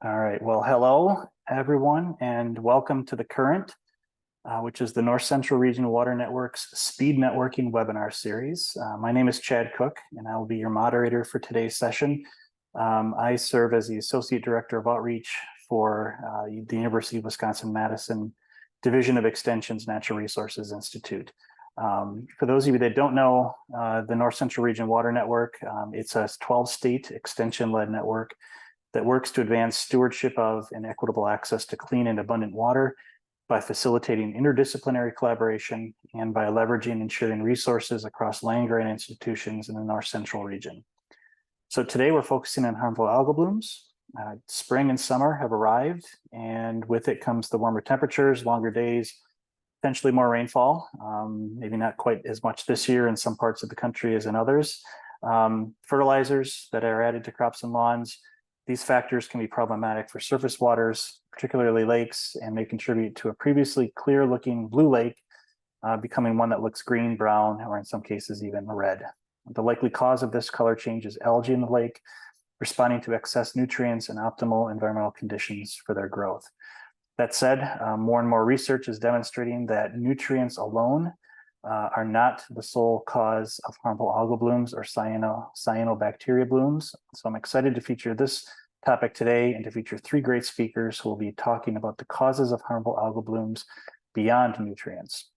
All right. Well, hello, everyone, and welcome to the Current, which is the North Central Region Water Network's Speed Networking webinar series. My name is Chad Cook, and I will be your moderator for today's session. I serve as the Associate Director of Outreach for the University of Wisconsin-Madison Division of Extension's Natural Resources Institute. For those of you that don't know, the North Central Region Water Network, it's a 12-state extension-led network that works to advance stewardship of and equitable access to clean and abundant water by facilitating interdisciplinary collaboration and by leveraging and sharing resources across land-grant institutions in the North Central region. So today we're focusing on harmful algal blooms. Spring and summer have arrived, and with it comes the warmer temperatures, longer days, potentially more rainfall, maybe not quite as much this year in some parts of the country as in others. Fertilizers that are added to crops and lawns. These factors can be problematic for surface waters, particularly lakes, and may contribute to a previously clear-looking blue lake becoming one that looks green, brown, or in some cases even red. The likely cause of this color change is algae in the lake, responding to excess nutrients and optimal environmental conditions for their growth. That said, more and more research is demonstrating that nutrients alone are not the sole cause of harmful algal blooms or cyanobacteria blooms. So I'm excited to feature this topic today and to feature three great speakers who will be talking about the causes of harmful algal blooms beyond nutrients.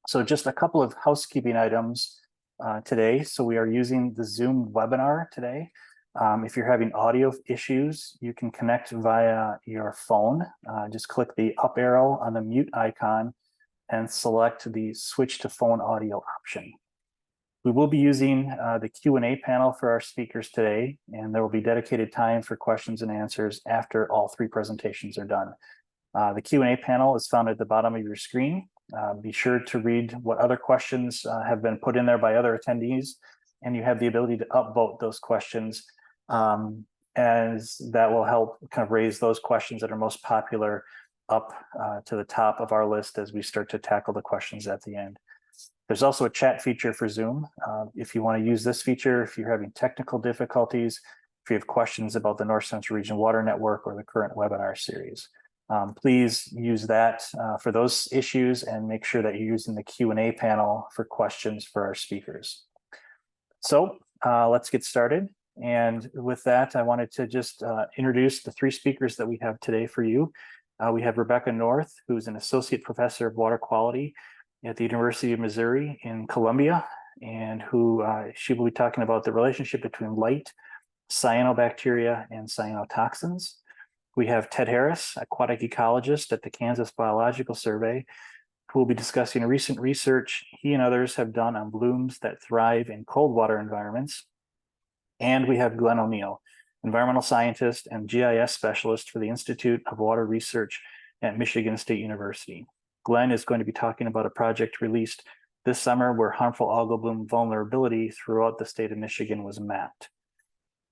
So just a couple of housekeeping items today. So we are using the Zoom webinar today. If you're having audio issues, you can connect via your phone. Just click the up arrow on the mute icon and select the switch to phone audio option. We will be using the Q&A panel for our speakers today, and there will be dedicated time for questions and answers after all three presentations are done. The Q&A panel is found at the bottom of your screen. Be sure to read what other questions have been put in there by other attendees, and you have the ability to upvote those questions, as that will help kind of raise those questions that are most popular up to the top of our list as we start to tackle the questions at the end. There's also a chat feature for Zoom. If you want to use this feature, if you're having technical difficulties, if you have questions about the North Central Region Water Network or the current webinar series, please use that for those issues and make sure that you're using the Q&A panel for questions for our speakers. So let's get started. And with that, I wanted to just introduce the three speakers that we have today for you. We have Rebecca North, who's an associate professor of water quality at the University of Missouri in Columbia, and who she will be talking about the relationship between light, cyanobacteria, and cyanotoxins. We have Ted Harris, aquatic ecologist at the Kansas Biological Survey, who will be discussing recent research he and others have done on blooms that thrive in cold water environments. And we have Glenn O'Neill, environmental scientist and GIS specialist for the Institute of Water Research at Michigan State University. Glenn is going to be talking about a project released this summer where harmful algal bloom vulnerability throughout the state of Michigan was mapped.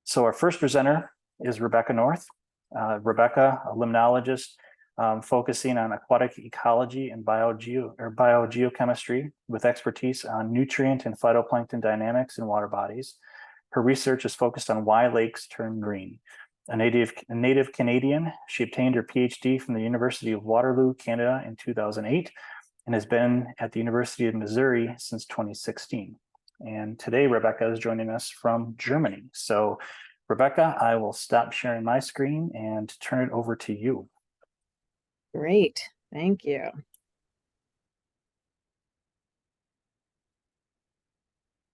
So our first presenter is Rebecca North. Rebecca, a limnologist focusing on aquatic ecology and biogeochemistry with expertise on nutrient and phytoplankton dynamics in water bodies. Her research is focused on why lakes turn green. A native Canadian, she obtained her PhD from the University of Waterloo, Canada in 2008, and has been at the University of Missouri since 2016. And today, Rebecca is joining us from Germany. So, Rebecca, I will stop sharing my screen and turn it over to you. Great, thank you.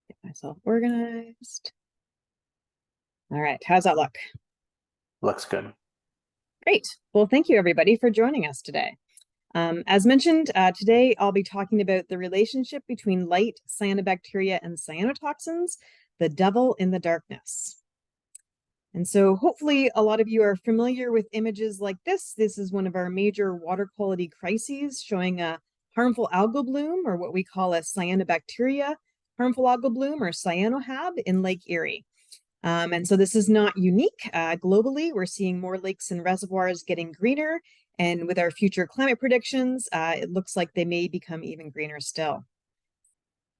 Get myself organized. All right, how's that look? Looks good. Great. Well, thank you everybody for joining us today. As mentioned, today I'll be talking about the relationship between light, cyanobacteria, and cyanotoxins, the devil in the darkness. And so hopefully a lot of you are familiar with images like this. This is one of our major water quality crises showing a harmful algal bloom, or what we call a cyanobacteria harmful algal bloom, or cyanoHAB, in Lake Erie. And so this is not unique. Globally, we're seeing more lakes and reservoirs getting greener. And with our future climate predictions, it looks like they may become even greener still.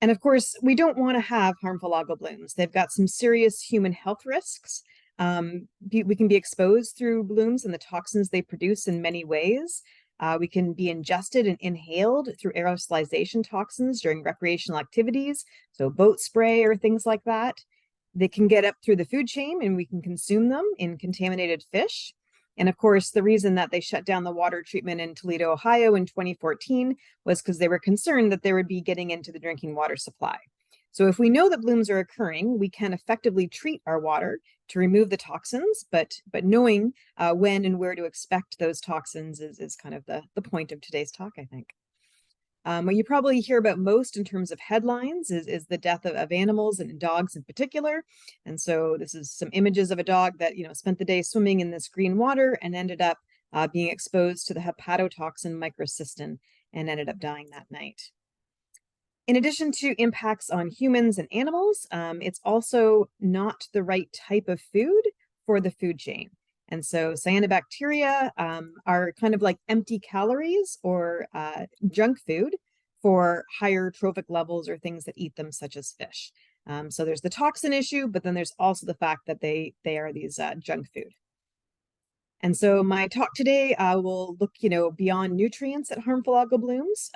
And of course, we don't want to have harmful algal blooms. They've got some serious human health risks. We can be exposed through blooms and the toxins they produce in many ways. We can be ingested and inhaled through aerosolization toxins during recreational activities, so boat spray or things like that. They can get up through the food chain and we can consume them in contaminated fish. And of course, the reason that they shut down the water treatment in Toledo, Ohio in 2014 was because they were concerned that they would be getting into the drinking water supply. So if we know that blooms are occurring, we can effectively treat our water to remove the toxins, but knowing when and where to expect those toxins is kind of the point of today's talk, I think. What you probably hear about most in terms of headlines is the death of animals and dogs in particular. And so this is some images of a dog that, spent the day swimming in this green water and ended up being exposed to the hepatotoxin microcystin and ended up dying that night. In addition to impacts on humans and animals, it's also not the right type of food for the food chain. And so cyanobacteria are kind of like empty calories or junk food for higher trophic levels or things that eat them, such as fish. So there's the toxin issue, but then there's also the fact that they are these junk food. And so my talk today will look, beyond nutrients at harmful algal blooms,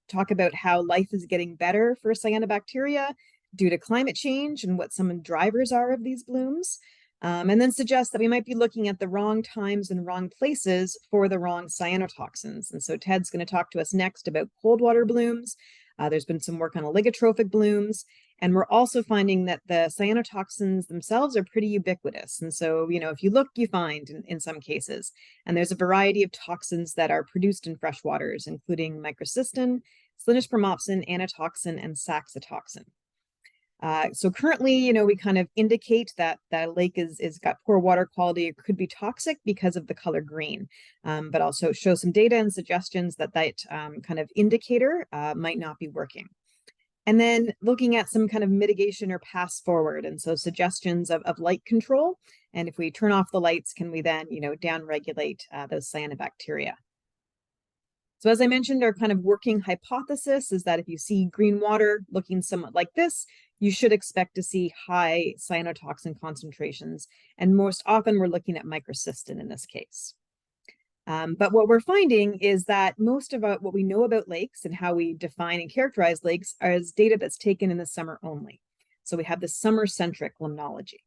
talk about how life is getting better for cyanobacteria due to climate change and what some of the drivers are of these blooms, and then suggest that we might be looking at the wrong times and wrong places for the wrong cyanotoxins. And so Ted's going to talk to us next about cold water blooms. There's been some work on oligotrophic blooms. And we're also finding that the cyanotoxins themselves are pretty ubiquitous. And so, if you look, you find in some cases. And there's a variety of toxins that are produced in freshwaters, including microcystin, slinospermopsin, anatoxin, and saxitoxin. So currently, we kind of indicate that a lake is got poor water quality. It could be toxic because of the color green, but also show some data and suggestions that kind of indicator might not be working. And then looking at some kind of mitigation or pass forward. And so suggestions of light control. And if we turn off the lights, can we then, downregulate those cyanobacteria? So as I mentioned, our kind of working hypothesis is that if you see green water looking somewhat like this, you should expect to see high cyanotoxin concentrations. And most often we're looking at microcystin in this case. But what we're finding is that most of what we know about lakes and how we define and characterize lakes is data that's taken in the summer only. So we have the summer-centric limnology.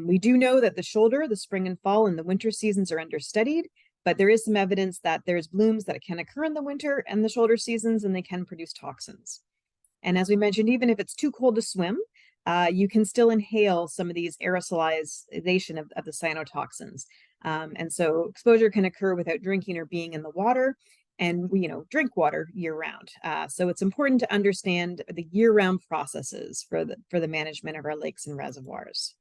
We do know that the shoulder, the spring and fall, and the winter seasons are understudied, but there is some evidence that there's blooms that can occur in the winter and the shoulder seasons, and they can produce toxins. And as we mentioned, even if it's too cold to swim, you can still inhale some of these aerosolization of the cyanotoxins. And so exposure can occur without drinking or being in the water, and we, drink water year round. So it's important to understand the year-round processes for the management of our lakes and reservoirs.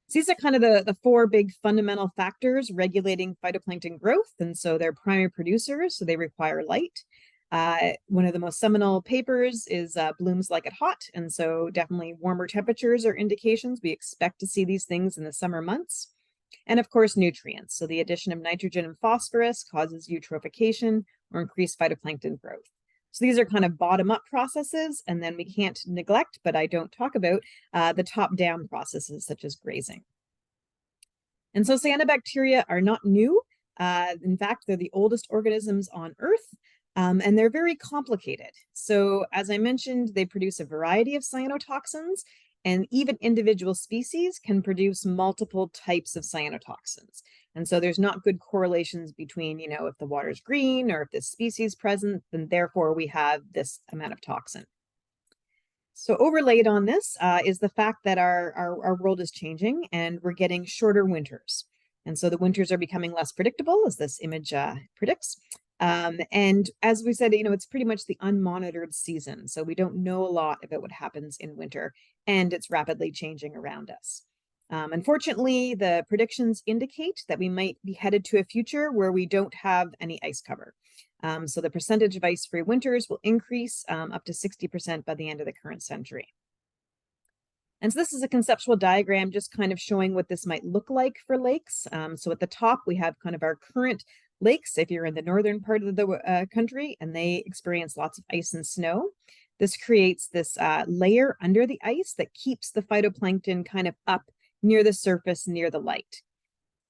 So these are kind of the four big fundamental factors regulating phytoplankton growth. And so they're primary producers, so they require light. One of the most seminal papers is Blooms Like It Hot. And so definitely warmer temperatures are indications. We expect to see these things in the summer months. And of course, nutrients. So the addition of nitrogen and phosphorus causes eutrophication or increased phytoplankton growth. So these are kind of bottom-up processes, and then we can't neglect, but I don't talk about, the top-down processes such as grazing. And so cyanobacteria are not new. In fact, they're the oldest organisms on Earth, and they're very complicated. So as I mentioned, they produce a variety of cyanotoxins, and even individual species can produce multiple types of cyanotoxins. And so there's not good correlations between, if the water's green or if this species is present, then therefore we have this amount of toxin. So overlaid on this is the fact that our world is changing and we're getting shorter winters. And so the winters are becoming less predictable, as this image predicts. And as we said, it's pretty much the unmonitored season. So we don't know a lot about what happens in winter, and it's rapidly changing around us. Unfortunately, the predictions indicate that we might be headed to a future where we don't have any ice cover. So the percentage of ice-free winters will increase up to 60% by the end of the current century. And so this is a conceptual diagram just kind of showing what this might look like for lakes. So at the top, we have kind of our current lakes, if you're in the northern part of the country, and they experience lots of ice and snow. This creates this layer under the ice that keeps the phytoplankton kind of up, near the surface, near the light.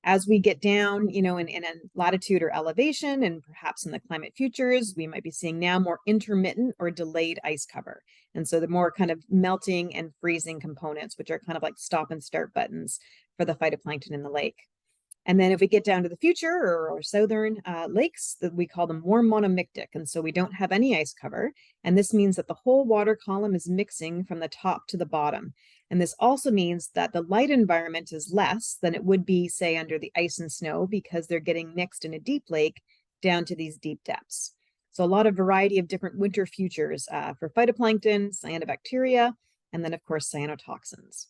As we get down, in a latitude or elevation, and perhaps in the climate futures, we might be seeing now more intermittent or delayed ice cover. And so the more kind of melting and freezing components, which are kind of like stop and start buttons for the phytoplankton in the lake. And then if we get down to the future or southern lakes, we call them more monomictic. And so we don't have any ice cover. And this means that the whole water column is mixing from the top to the bottom. And this also means that the light environment is less than it would be, say, under the ice and snow, because they're getting mixed in a deep lake down to these deep depths. So a lot of variety of different winter futures for phytoplankton, cyanobacteria, and then, of course, cyanotoxins.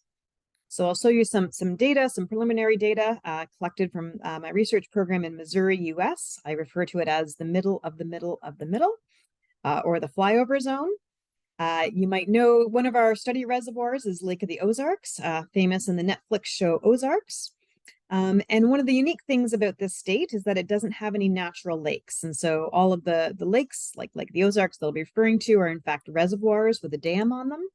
So I'll show you some data, some preliminary data collected from my research program in Missouri, US. I refer to it as the middle of the middle of the middle, or the flyover zone. You might know one of our study reservoirs is Lake of the Ozarks, famous in the Netflix show Ozarks. And one of the unique things about this state is that it doesn't have any natural lakes. And so all of the lakes, like the Ozarks they'll be referring to, are in fact reservoirs with a dam on them.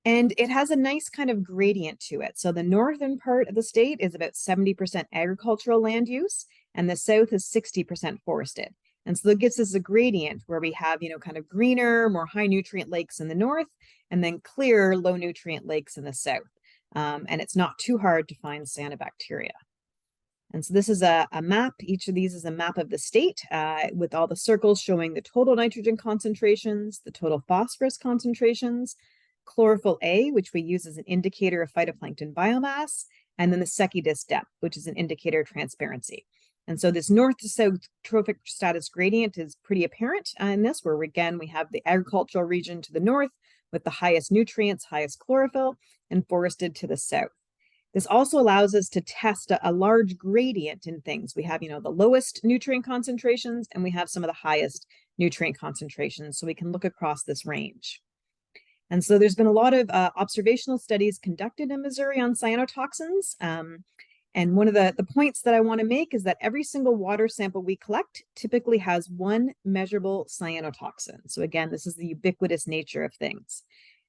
And it has a nice kind of gradient to it. So the northern part of the state is about 70% agricultural land use, and the south is 60% forested. And so that gives us a gradient where we have, kind of greener, more high nutrient lakes in the north, and then clear, low nutrient lakes in the south. And it's not too hard to find cyanobacteria. And so this is a map. Each of these is a map of the state with all the circles showing the total nitrogen concentrations, the total phosphorus concentrations, chlorophyll A, which we use as an indicator of phytoplankton biomass, and then the Secchi disk depth, which is an indicator of transparency. And so this north to south trophic status gradient is pretty apparent in this, where again, we have the agricultural region to the north with the highest nutrients, highest chlorophyll, and forested to the south. This also allows us to test a large gradient in things. We have, the lowest nutrient concentrations, and we have some of the highest nutrient concentrations. So we can look across this range. And so there's been a lot of observational studies conducted in Missouri on cyanotoxins. And one of the points that I want to make is that every single water sample we collect typically has one measurable cyanotoxin. So again, this is the ubiquitous nature of things.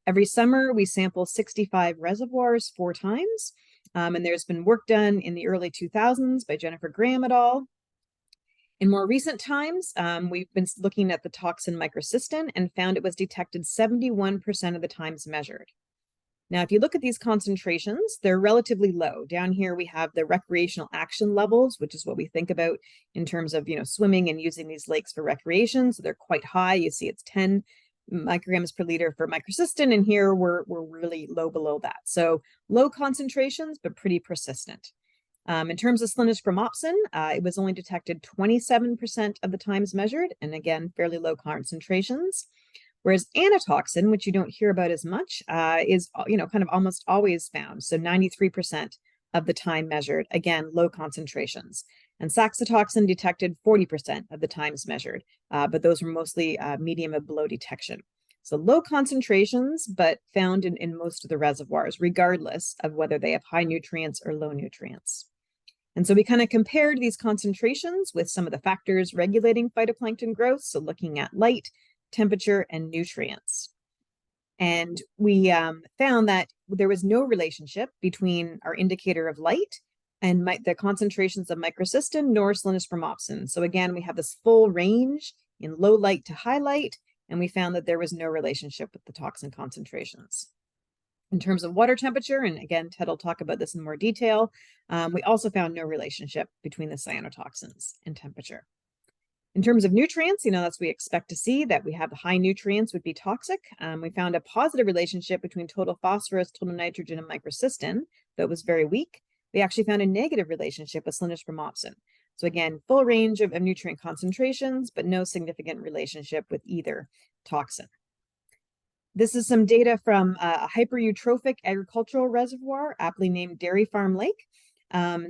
Every summer, we sample 65 reservoirs 4 times. And there's been work done in the early 2000s by Jennifer Graham et al. In more recent times, we've been looking at the toxin microcystin and found it was detected 71% of the times measured. Now, if you look at these concentrations, they're relatively low. Down here, we have the recreational action levels, which is what we think about in terms of, swimming and using these lakes for recreation. So they're quite high. You see it's 10 micrograms per liter for microcystin, and here we're really low below that. So low concentrations, but pretty persistent. In terms of splenosphromopsin, it was only detected 27% of the times measured, and again, fairly low concentrations. Whereas anatoxin, which you don't hear about as much, is kind of almost always found. So 93% of the time measured, again, low concentrations. And saxitoxin detected 40% of the times measured, but those were mostly medium and below detection. So low concentrations, but found in most of the reservoirs, regardless of whether they have high nutrients or low nutrients. And so we kind of compared these concentrations with some of the factors regulating phytoplankton growth. So looking at light, temperature, and nutrients. And we found that there was no relationship between our indicator of light and the concentrations of microcystin nor splenosphromopsin. So again, we have this full range in low light to high light, and we found that there was no relationship with the toxin concentrations. In terms of water temperature, and again, Ted will talk about this in more detail, we also found no relationship between the cyanotoxins and temperature. In terms of nutrients, that's what we expect to see, that we have high nutrients would be toxic. We found a positive relationship between total phosphorus, total nitrogen, and microcystin, though it was very weak. We actually found a negative relationship with splenosphromopsin. So again, full range of nutrient concentrations, but no significant relationship with either toxin. This is some data from a hypereutrophic agricultural reservoir, aptly named Dairy Farm Lake.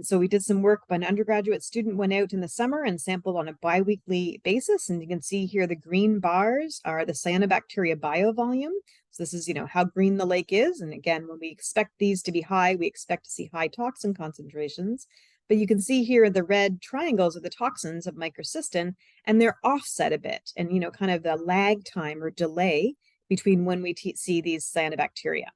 So we did some work. An undergraduate student went out in the summer and sampled on a biweekly basis. And you can see here the green bars are the cyanobacteria biovolume. So this is, how green the lake is. And again, when we expect these to be high, we expect to see high toxin concentrations. But you can see here the red triangles are the toxins of microcystin, and they're offset a bit. And, kind of the lag time or delay between when we see these cyanobacteria.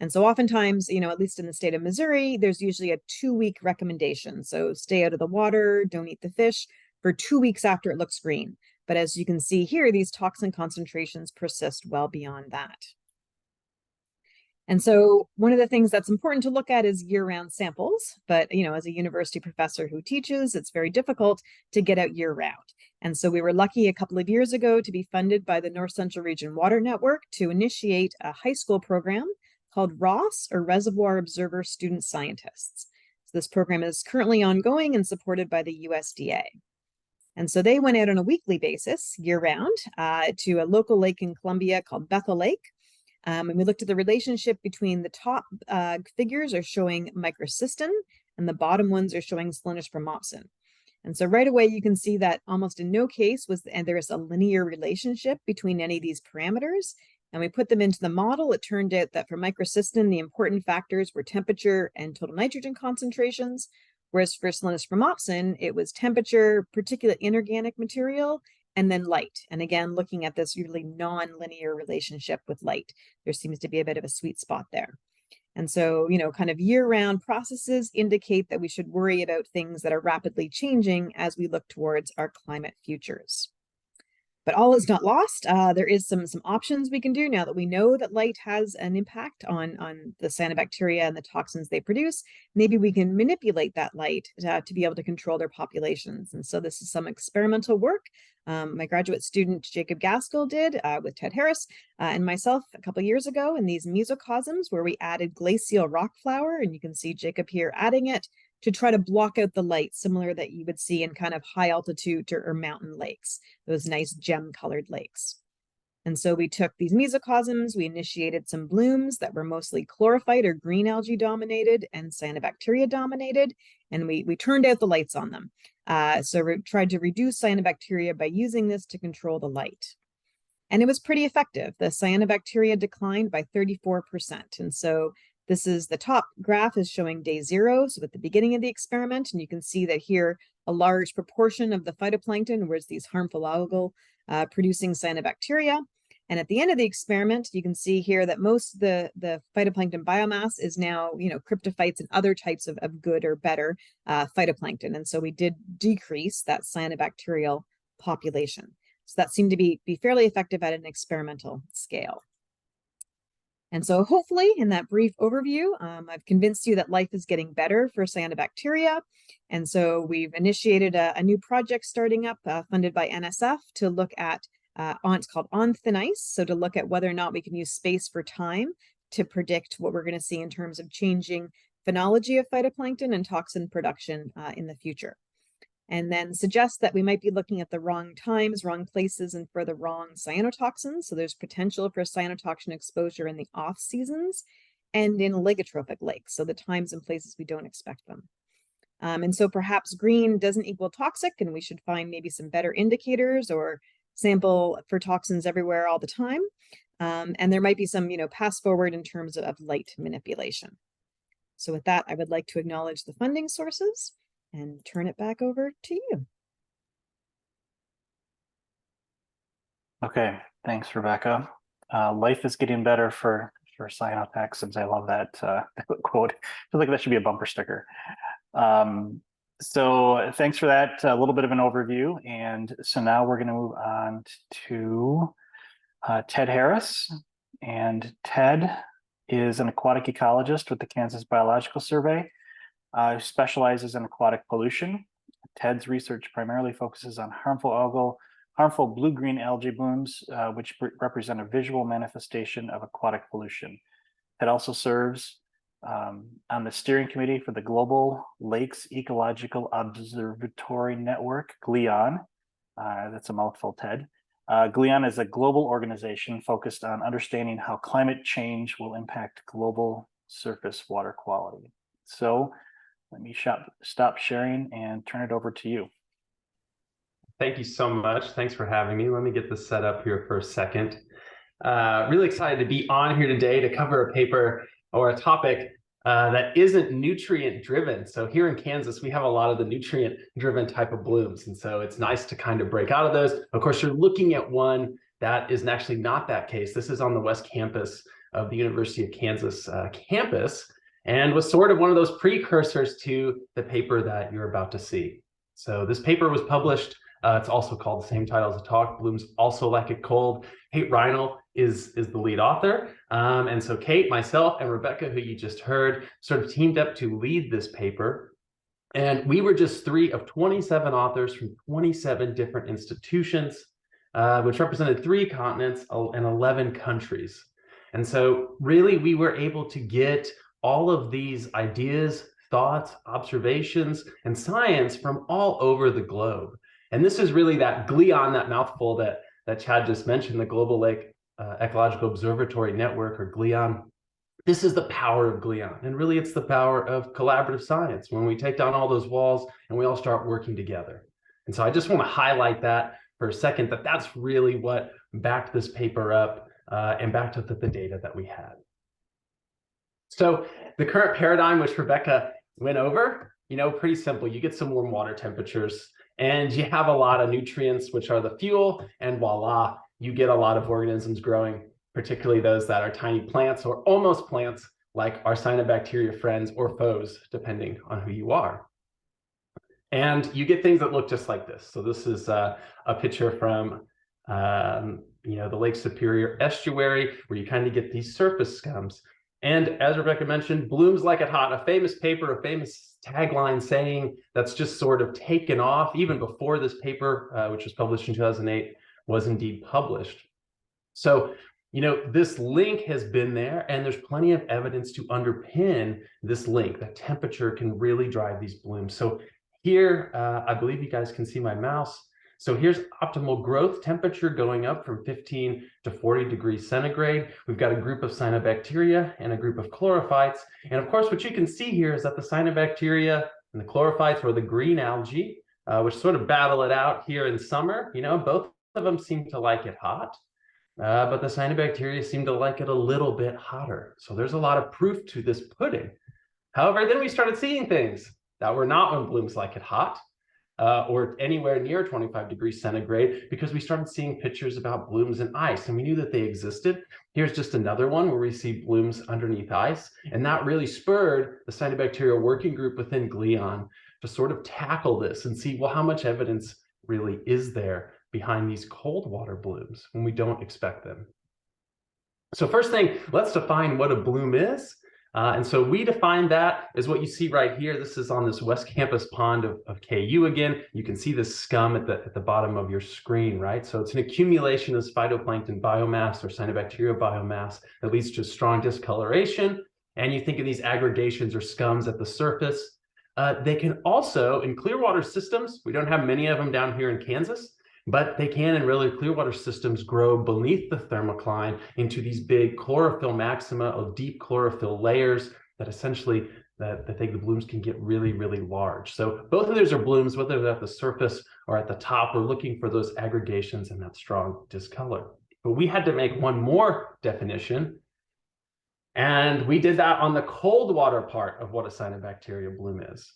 And so oftentimes, at least in the state of Missouri, there's usually a 2-week recommendation. So stay out of the water, don't eat the fish for 2 weeks after it looks green. But as you can see here, these toxin concentrations persist well beyond that. And so one of the things that's important to look at is year-round samples. But, as a university professor who teaches, it's very difficult to get out year-round. And so we were lucky a couple of years ago to be funded by the North Central Region Water Network to initiate a high school program called ROS, or Reservoir Observer Student Scientists. So this program is currently ongoing and supported by the USDA. And so they went out on a weekly basis, year-round, to a local lake in Columbia called Bethel Lake. And we looked at the relationship between the top figures are showing microcystin, and the bottom ones are showing Solanus spermopsin. And so right away, you can see that almost in no case there is a linear relationship between any of these parameters. And we put them into the model. It turned out that for microcystin, the important factors were temperature and total nitrogen concentrations, whereas for Solanus spermopsin, it was temperature, particulate inorganic material, and then light. And again, looking at this really non-linear relationship with light, there seems to be a bit of a sweet spot there. And so, kind of year-round processes indicate that we should worry about things that are rapidly changing as we look towards our climate futures. But all is not lost. There is some options we can do now that we know that light has an impact on the cyanobacteria and the toxins they produce. Maybe we can manipulate that light to be able to control their populations. And so this is some experimental work my graduate student Jacob Gaskell did with Ted Harris and myself a couple of years ago in these mesocosms where we added glacial rock flour, and you can see Jacob here adding it to try to block out the light, similar that you would see in kind of high altitude or mountain lakes, those nice gem colored lakes. And so we took these mesocosms, we initiated some blooms that were mostly chlorophyte or green algae dominated and cyanobacteria dominated, and we turned out the lights on them. So we tried to reduce cyanobacteria by using this to control the light. And it was pretty effective. The cyanobacteria declined by 34%. And so this is the top graph is showing day 0, so at the beginning of the experiment, and you can see that here a large proportion of the phytoplankton was these harmful algal producing cyanobacteria. And at the end of the experiment, you can see here that most of the phytoplankton biomass is now, cryptophytes and other types of good or better phytoplankton. And so we did decrease that cyanobacterial population. So that seemed to be fairly effective at an experimental scale. And so hopefully in that brief overview, I've convinced you that life is getting better for cyanobacteria. And so we've initiated a new project starting up funded by NSF to look at, it's called On Thin Ice. So to look at whether or not we can use space for time to predict what we're going to see in terms of changing phenology of phytoplankton and toxin production in the future. And then suggest that we might be looking at the wrong times, wrong places, and for the wrong cyanotoxins. So there's potential for cyanotoxin exposure in the off seasons and in oligotrophic lakes, so the times and places we don't expect them. And so perhaps green doesn't equal toxic, and we should find maybe some better indicators or sample for toxins everywhere all the time. And there might be some, pass forward in terms of light manipulation. So with that, I would like to acknowledge the funding sources and turn it back over to you. Okay, thanks, Rebecca. Life is getting better for cyanotoxins. I love that quote. I feel like that should be a bumper sticker. So thanks for that, a little bit of an overview. And so now we're going to move on to Ted Harris. And Ted is an aquatic ecologist with the Kansas Biological Survey. Who specializes in aquatic pollution. Ted's research primarily focuses on harmful blue-green algae blooms, which represent a visual manifestation of aquatic pollution. Ted also serves on the steering committee for the Global Lakes Ecological Observatory Network, GLEON. That's a mouthful, Ted. GLEON is a global organization focused on understanding how climate change will impact global surface water quality. So let me stop sharing and turn it over to you. Thank you so much. Thanks for having me. Let me get this set up here for a second. Really excited to be on here today to cover a paper or a topic that isn't nutrient driven. So here in Kansas, we have a lot of the nutrient driven type of blooms. And so it's nice to kind of break out of those. Of course, you're looking at one that is actually not that case. This is on the West Campus of the University of Kansas campus, and was sort of one of those precursors to the paper that you're about to see. So this paper was published. It's also called the same title as the talk, Blooms Also Like It Cold. Kate Reinl is the lead author. And so Kate, myself, and Rebecca, who you just heard, sort of teamed up to lead this paper. And we were just 3 of 27 authors from 27 different institutions, which represented 3 continents and 11 countries. And so really we were able to get all of these ideas, thoughts, observations, and science from all over the globe. And this is really that GLEON, that mouthful that Chad just mentioned, the Global Lake Ecological Observatory Network, or GLEON. This is the power of GLEON. And really it's the power of collaborative science, when we take down all those walls and we all start working together. And so I just want to highlight that for a second, that that's really what backed this paper up and backed up the data that we had. So the current paradigm, which Rebecca went over, pretty simple. You get some warm water temperatures and you have a lot of nutrients, which are the fuel, and voila, you get a lot of organisms growing, particularly those that are tiny plants or almost plants, like our cyanobacteria friends or foes, depending on who you are. And you get things that look just like this. So this is a picture from the Lake Superior estuary, where you kind of get these surface scums. And as Rebecca mentioned, blooms like it hot, a famous paper, a famous tagline saying that's just sort of taken off even before this paper, which was published in 2008, was indeed published. So, this link has been there, and there's plenty of evidence to underpin this link, that temperature can really drive these blooms. So here, I believe you guys can see my mouse. So here's optimal growth temperature going up from 15 to 40 degrees centigrade. We've got a group of cyanobacteria and a group of chlorophytes. And of course, what you can see here is that the cyanobacteria and the chlorophytes, or the green algae, which sort of battle it out here in summer, both of them seem to like it hot. But the cyanobacteria seem to like it a little bit hotter. So there's a lot of proof to this pudding. However, then we started seeing things that were not when blooms like it hot, or anywhere near 25 degrees centigrade, because we started seeing pictures about blooms in ice, and we knew that they existed. Here's just another one where we see blooms underneath ice, and that really spurred the cyanobacterial working group within GLEON to sort of tackle this and see, well, how much evidence really is there behind these cold water blooms when we don't expect them? So first thing, let's define what a bloom is. And so we define that as what you see right here. This is on this West Campus pond of KU again. You can see this scum at the bottom of your screen, right? So it's an accumulation of phytoplankton biomass or cyanobacterial biomass that leads to strong discoloration. And you think of these aggregations or scums at the surface. They can also, in clear water systems, we don't have many of them down here in Kansas, but they can, in really clear water systems, grow beneath the thermocline into these big chlorophyll maxima of deep chlorophyll layers that essentially, that the blooms can get really, really large. So both of those are blooms, whether they're at the surface or at the top. We're looking for those aggregations and that strong discolor. But we had to make one more definition, and we did that on the cold water part of what a cyanobacteria bloom is.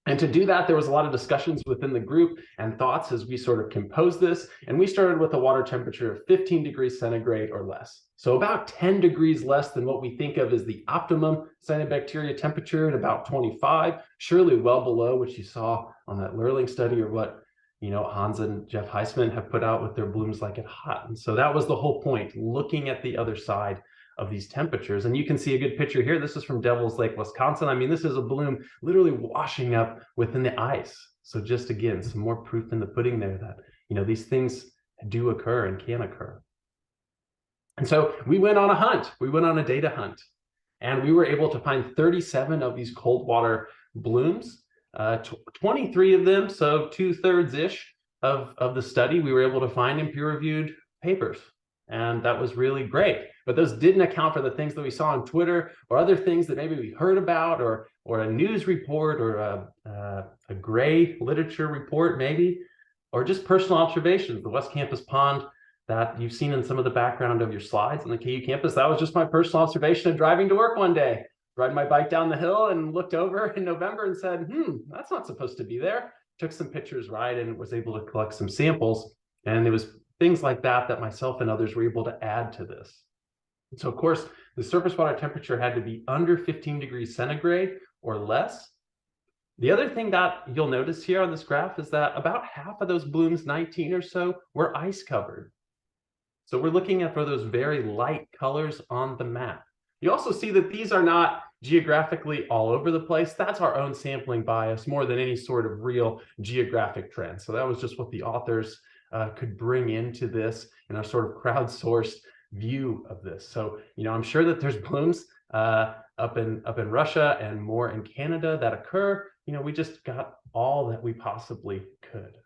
And to do that, there was a lot of discussions within the group and thoughts as we sort of composed this. And we started with a water temperature of 15 degrees centigrade or less. So about 10 degrees less than what we think of as the optimum cyanobacteria temperature, at about 25, surely well below what you saw on that Lurling study, or what Hans and Jeff Heisman have put out with their blooms like it hot. And so that was the whole point, looking at the other side of these temperatures. And you can see a good picture here. This is from Devil's Lake, Wisconsin. I mean, this is a bloom literally washing up within the ice. So just again, some more proof in the pudding there that, these things do occur and can occur. And so we went on a hunt. We went on a data hunt, and we were able to find 37 of these cold water blooms, 23 of them, so 2/3-ish of the study, we were able to find in peer-reviewed papers. And that was really great. But those didn't account for the things that we saw on Twitter, or other things that maybe we heard about, or a news report, or a gray literature report maybe, or just personal observations. The West Campus pond that you've seen in some of the background of your slides on the KU campus, that was just my personal observation of driving to work one day, riding my bike down the hill, and looked over in November and said, that's not supposed to be there. Took some pictures, right, and was able to collect some samples. And it was things like that that myself and others were able to add to this. So of course, the surface water temperature had to be under 15 degrees centigrade or less. The other thing that you'll notice here on this graph is that about half of those blooms, 19 or so, were ice covered. So we're looking at for those very light colors on the map. You also see that these are not geographically all over the place. That's our own sampling bias more than any sort of real geographic trend. So that was just what the authors could bring into this in our sort of crowdsourced view of this. So, I'm sure that there's blooms up in Russia and more in Canada that occur. We just got all that we possibly could.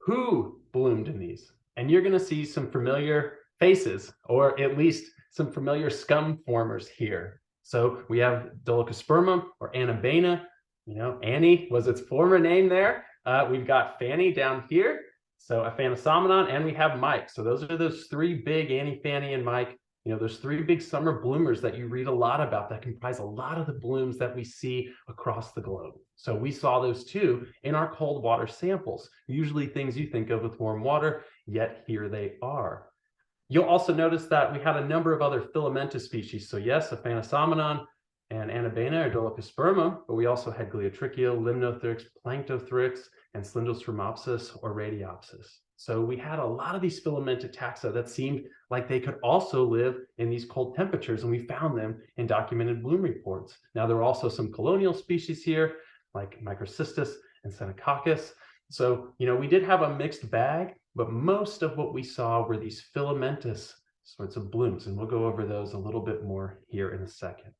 Who bloomed in these? And you're going to see some familiar faces, or at least some familiar scum formers here. So we have Dolichospermum or Annabena. Annie was its former name there. We've got Fanny down here, so Aphanisomenon, and we have Mike. So those are those three big, Annie, Fanny, and Mike. There's three big summer bloomers that you read a lot about that comprise a lot of the blooms that we see across the globe. So we saw those too in our cold water samples, usually things you think of with warm water, yet here they are. You'll also notice that we had a number of other filamentous species. So yes, Aphanisomenon and Annabena or Dolichospermum, but we also had Gliotrichia, Limnothrix, Planktothrix, and Slendospermopsis or Radiopsis. So we had a lot of these filamented taxa that seemed like they could also live in these cold temperatures, and we found them in documented bloom reports. Now, there were also some colonial species here, like Microcystis and Senococcus. So, we did have a mixed bag, but most of what we saw were these filamentous sorts of blooms, and we'll go over those a little bit more here in a second.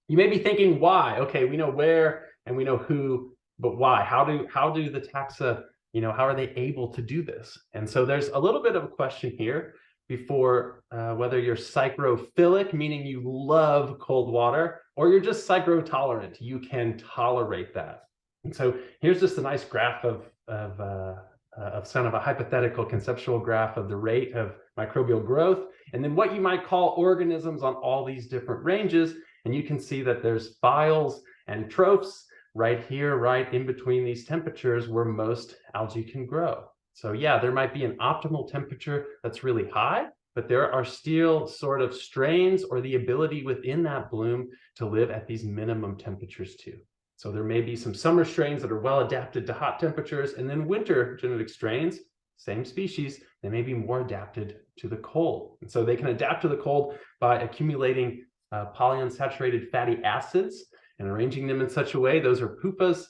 You may be thinking, why? Okay, we know where and we know who, but why? How do the taxa, how are they able to do this? And so there's a little bit of a question here before whether you're psychrophilic, meaning you love cold water, or you're just psychrotolerant, you can tolerate that. And so here's just a nice graph of kind of a hypothetical conceptual graph of the rate of microbial growth, and then what you might call organisms on all these different ranges. And you can see that there's biles and trophs right here, right in between these temperatures where most algae can grow. So yeah, there might be an optimal temperature that's really high, but there are still sort of strains or the ability within that bloom to live at these minimum temperatures too. So there may be some summer strains that are well adapted to hot temperatures, and then winter genetic strains, same species, they may be more adapted to the cold. And so they can adapt to the cold by accumulating polyunsaturated fatty acids and arranging them in such a way. Those are pupas.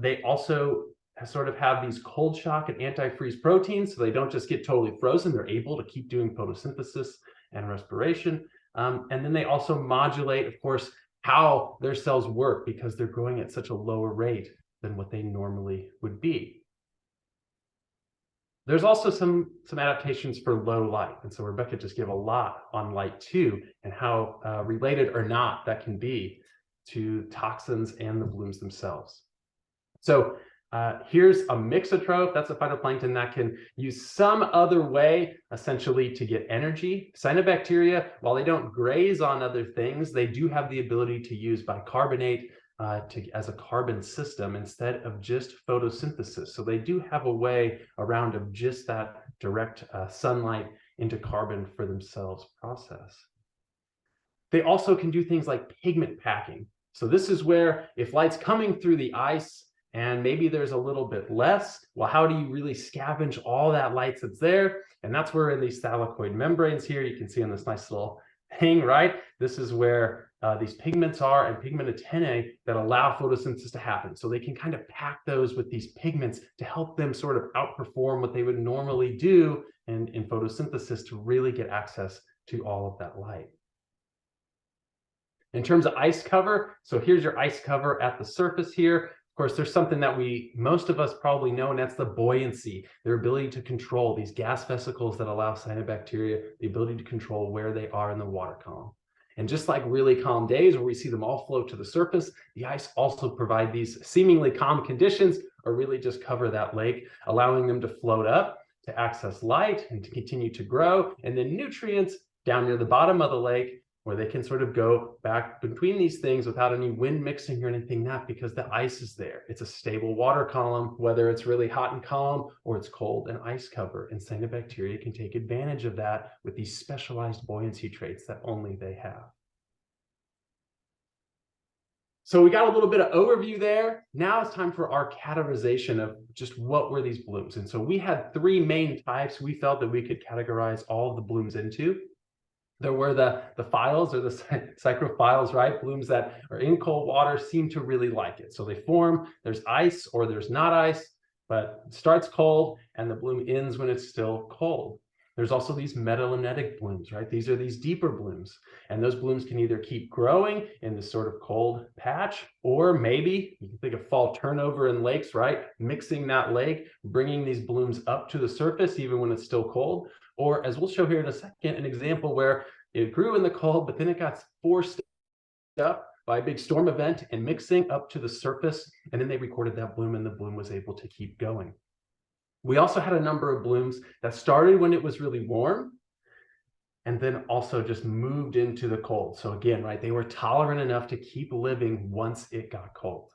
They also sort of have these cold shock and antifreeze proteins, so they don't just get totally frozen. They're able to keep doing photosynthesis and respiration. And then they also modulate, of course, how their cells work because they're growing at such a lower rate than what they normally would be. There's also some adaptations for low light. And so Rebecca just gave a lot on light too, and how related or not that can be to toxins and the blooms themselves. So here's a mixotroph. That's a phytoplankton that can use some other way, essentially, to get energy. Cyanobacteria, while they don't graze on other things, they do have the ability to use bicarbonate as a carbon system instead of just photosynthesis. So they do have a way around of just that direct sunlight into carbon for themselves process. They also can do things like pigment packing. So this is where if light's coming through the ice and maybe there's a little bit less, well, how do you really scavenge all that light that's there? And that's where in these thylakoid membranes here, you can see on this nice little thing, right? This is where these pigments are and pigment antennae that allow photosynthesis to happen. So they can kind of pack those with these pigments to help them sort of outperform what they would normally do in photosynthesis to really get access to all of that light. In terms of ice cover, so here's your ice cover at the surface here. Of course, there's something that most of us probably know, and that's the buoyancy, their ability to control these gas vesicles that allow cyanobacteria the ability to control where they are in the water column. And just like really calm days where we see them all float to the surface, the ice also provide these seemingly calm conditions or really just cover that lake, allowing them to float up to access light and to continue to grow. And then nutrients down near the bottom of the lake where they can sort of go back between these things without any wind mixing or anything, not because the ice is there. It's a stable water column, whether it's really hot and calm or it's cold and ice cover. And cyanobacteria can take advantage of that with these specialized buoyancy traits that only they have. So we got a little bit of overview there. Now it's time for our categorization of just what were these blooms. And so we had three main types we felt that we could categorize all of the blooms into. There were the phyals or the psychrophyals, right? Blooms that are in cold water seem to really like it. So they form, there's ice or there's not ice, but it starts cold and the bloom ends when it's still cold. There's also these metalimnetic blooms, right? These are these deeper blooms. And those blooms can either keep growing in this sort of cold patch, or maybe you can think of fall turnover in lakes, right? Mixing that lake, bringing these blooms up to the surface, even when it's still cold. Or as we'll show here in a second, an example where it grew in the cold, but then it got forced up by a big storm event and mixing up to the surface. And then they recorded that bloom and the bloom was able to keep going. We also had a number of blooms that started when it was really warm and then also just moved into the cold. So again, right, they were tolerant enough to keep living once it got cold.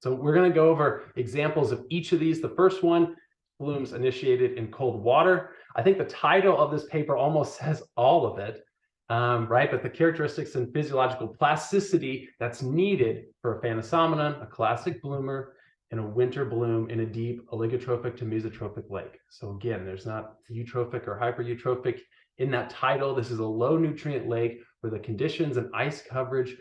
So we're going to go over examples of each of these. The first one, blooms initiated in cold water. I think the title of this paper almost says all of it, right? But the characteristics and physiological plasticity that's needed for a Phanosomnon, a classic bloomer, in a winter bloom in a deep oligotrophic to mesotrophic lake. So again, there's not eutrophic or hypereutrophic in that title. This is a low nutrient lake where the conditions and ice coverage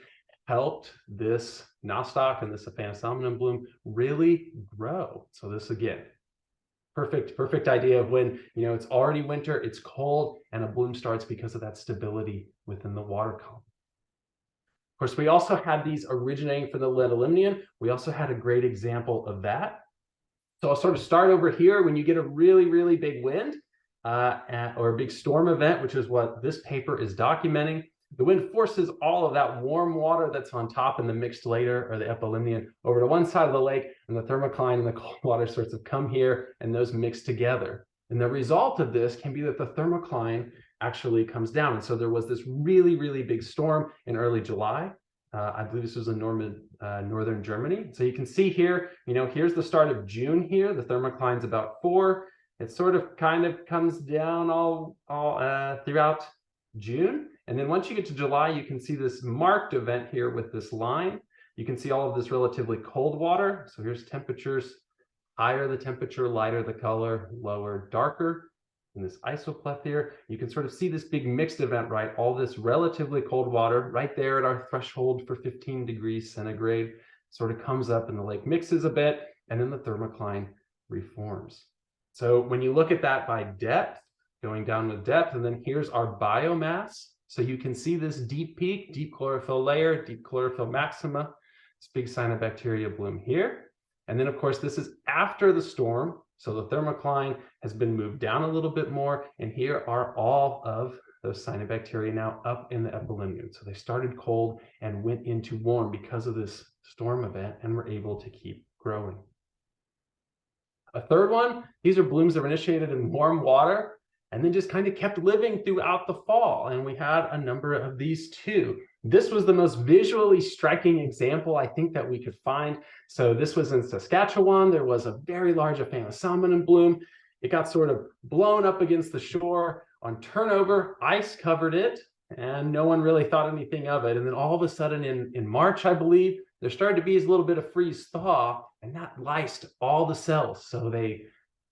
helped this nostoc and this Phanosomnon bloom really grow. So this again, perfect idea of when, you know, it's already winter, it's cold, and a bloom starts because of that stability within the water column. Of course, we also had these originating from the Metalimnion. We also had a great example of that. So I'll sort of start over here when you get a really big wind or a big storm event, which is what this paper is documenting. The wind forces all of that warm water that's on top in the mixed layer or the epilimnion over to one side of the lake, and the thermocline and the cold water sorts of come here and those mix together. And the result of this can be that the thermocline actually comes down. And so there was this really big storm in early July. I believe this was in northern Germany. So you can see here, you know, here's the start of June here. The thermocline's about 4. It sort of kind of comes down all throughout June. And then once you get to July, you can see this marked event here with this line. You can see all of this relatively cold water. So here's temperatures. Higher the temperature, lighter the color, lower, darker. In this isopleth here, you can sort of see this big mixed event, right? All this relatively cold water right there at our threshold for 15 degrees centigrade sort of comes up and the lake mixes a bit, and then the thermocline reforms. So when you look at that by depth, going down with depth, and then here's our biomass. So you can see this deep peak, deep chlorophyll layer, deep chlorophyll maxima, this big cyanobacteria bloom here. And then of course, this is after the storm. So the thermocline has been moved down a little bit more, and here are all of those cyanobacteria now up in the epilimnion. So they started cold and went into warm because of this storm event and were able to keep growing. A third one, these are blooms that were initiated in warm water and then just kind of kept living throughout the fall. And we had a number of these too. This was the most visually striking example I think that we could find. So this was in Saskatchewan. There was a very large Phanosomnon bloom. It got sort of blown up against the shore on turnover. Ice covered it, and no one really thought anything of it. And then all of a sudden in March, I believe, there started to be a little bit of freeze thaw, and that lysed all the cells. So they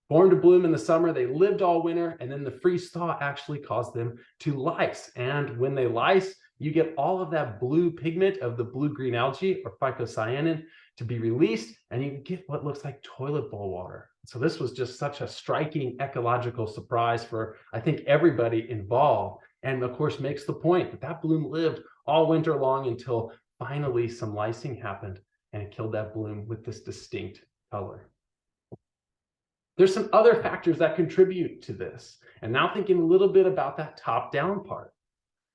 formed a bloom in the summer, they lived all winter, and then the freeze thaw actually caused them to lyse. And when they lyse, you get all of that blue pigment of the blue-green algae or phycocyanin to be released, and you get what looks like toilet bowl water. So this was just such a striking ecological surprise for, I think, everybody involved. And of course, makes the point that that bloom lived all winter long until finally some lysing happened and it killed that bloom with this distinct color. There's some other factors that contribute to this. And now thinking a little bit about that top-down part.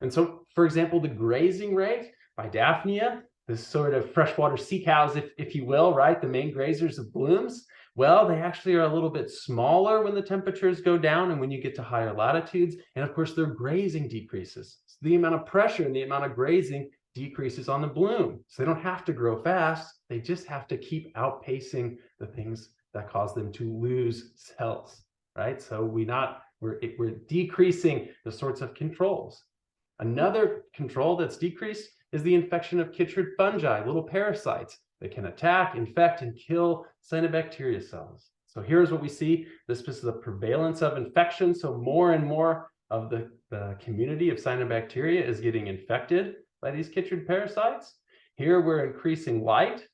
And so, for example, the grazing rate by Daphnia, this sort of freshwater sea cows, if you will, right? The main grazers of blooms. Well, they actually are a little bit smaller when the temperatures go down and when you get to higher latitudes. And of course, their grazing decreases. So the amount of pressure and the amount of grazing decreases on the bloom. So they don't have to grow fast. They just have to keep outpacing the things that cause them to lose cells, right? So we're decreasing the sorts of controls. Another control that's decreased is the infection of chytrid fungi, little parasites that can attack, infect, and kill cyanobacteria cells. So here's what we see. This is the prevalence of infection. So more and more of the community of cyanobacteria is getting infected by these chytrid parasites. Here we're increasing light.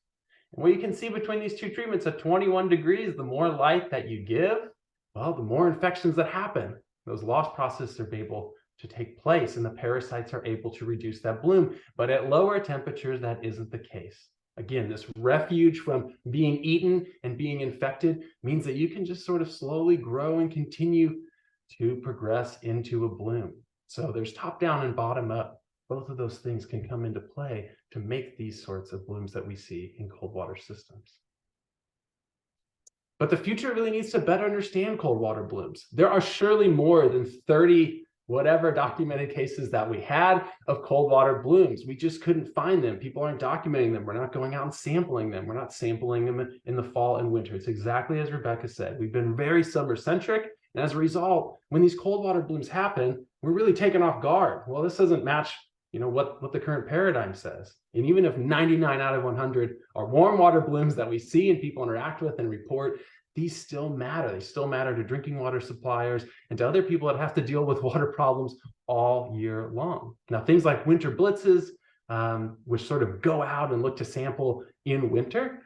And what you can see between these two treatments at 21 degrees, the more light that you give, well, the more infections that happen. Those loss processes are able to take place and the parasites are able to reduce that bloom. But at lower temperatures, that isn't the case. Again, this refuge from being eaten and being infected means that you can just sort of slowly grow and continue to progress into a bloom. So there's top down and bottom up. Both of those things can come into play to make these sorts of blooms that we see in cold water systems. But the future really needs to better understand cold water blooms. There are surely more than 30 whatever documented cases that we had of cold water blooms. We just couldn't find them. People aren't documenting them. We're not going out and sampling them. We're not sampling them in the fall and winter. It's exactly as Rebecca said. We've been very summer centric. And as a result, when these cold water blooms happen, we're really taken off guard. Well, this doesn't match what the current paradigm says. And even if 99 out of 100 are warm water blooms that we see and people interact with and report, these still matter. They still matter to drinking water suppliers and to other people that have to deal with water problems all year long. Now, things like winter blitzes, which sort of go out and look to sample in winter,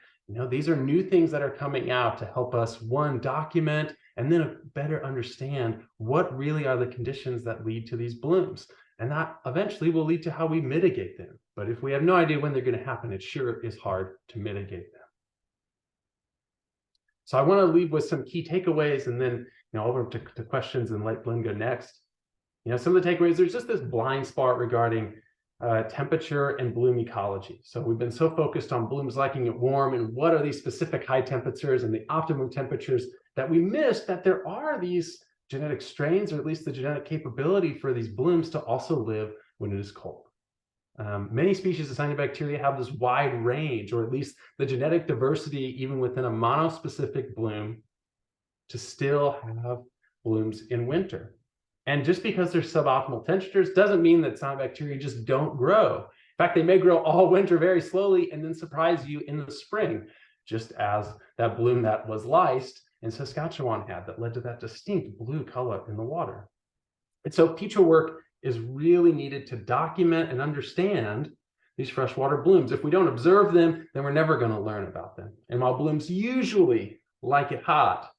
these are new things that are coming out to help us, one, document, and then better understand what really are the conditions that lead to these blooms. And that eventually will lead to how we mitigate them. But if we have no idea when they're going to happen, it sure is hard to mitigate them. So I want to leave with some key takeaways and then over to questions and let Glenn go next. Some of the takeaways, there's just this blind spot regarding temperature and bloom ecology. So we've been so focused on blooms liking it warm and what are these specific high temperatures and the optimum temperatures that we missed that there are these genetic strains, or at least the genetic capability for these blooms to also live when it is cold. Many species of cyanobacteria have this wide range, or at least the genetic diversity, even within a monospecific bloom, to still have blooms in winter. And just because there's suboptimal temperatures doesn't mean that cyanobacteria just don't grow. In fact, they may grow all winter very slowly and then surprise you in the spring, just as that bloom that was lysed in Saskatchewan had that led to that distinct blue color in the water. And so future work is really needed to document and understand these freshwater blooms. If we don't observe them, then we're never going to learn about them. And while blooms usually like it hot,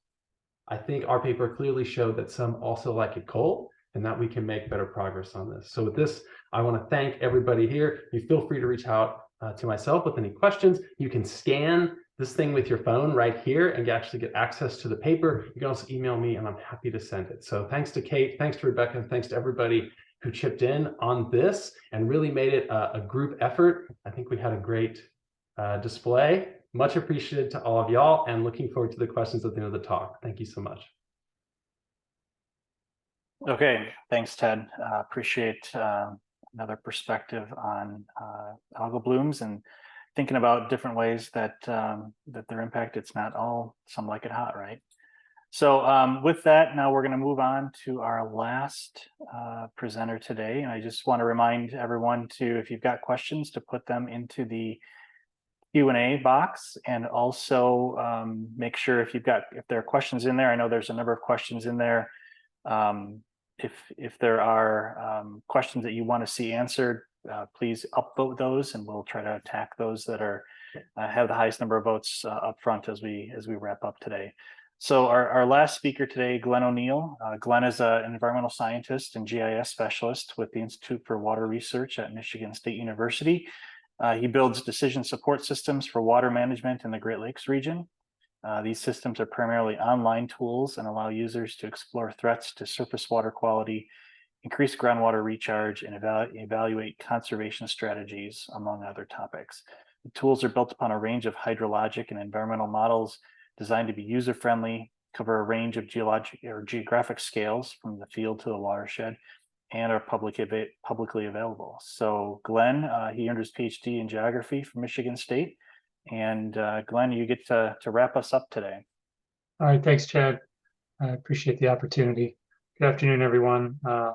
I think our paper clearly showed that some also like it cold and that we can make better progress on this. So with this, I want to thank everybody here. You feel free to reach out to myself with any questions. You can scan this thing with your phone right here and actually get access to the paper. You can also email me and I'm happy to send it. So thanks to Kate, thanks to Rebecca, and thanks to everybody who chipped in on this and really made it a group effort. I think we had a great display. Much appreciated to all of y'all and looking forward to the questions at the end of the talk. Thank you so much. Okay, thanks, Ted. Appreciate another perspective on algal blooms and thinking about different ways that their impact, it's not all some like it hot, right? So with that, now we're going to move on to our last presenter today. And I just want to remind everyone to, if you've got questions, to put them into the Q&A box, and also make sure if there are questions in there, I know there's a number of questions in there. If there are questions that you want to see answered, please upvote those, and we'll try to attack those that are have the highest number of votes up front as we wrap up today. So our last speaker today, Glenn O'Neill. Glenn is an environmental scientist and GIS specialist with the Institute for Water Research at Michigan State University. He builds decision support systems for water management in the Great Lakes region. These systems are primarily online tools and allow users to explore threats to surface water quality, increase groundwater recharge, and evaluate conservation strategies, among other topics. The tools are built upon a range of hydrologic and environmental models designed to be user-friendly, cover a range of geologic or geographic scales from the field to the watershed, and are publicly available. So Glenn, he earned his PhD in geography from Michigan State. And Glenn, you get to wrap us up today. All right, thanks, Chad. I appreciate the opportunity. Good afternoon, everyone. Let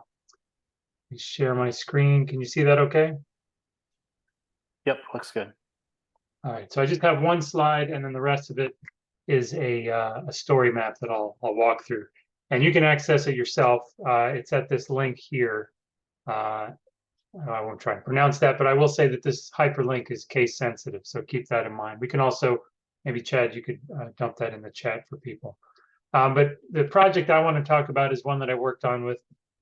me share my screen. Can you see that okay? Yep, looks good. All right, so I just have one slide, and then the rest of it is a story map that I'll walk through. And you can access it yourself. It's at this link here. I won't try to pronounce that, but I will say that this hyperlink is case sensitive, so keep that in mind. We can also, maybe Chad, you could dump that in the chat for people. But the project I want to talk about is one that I worked on with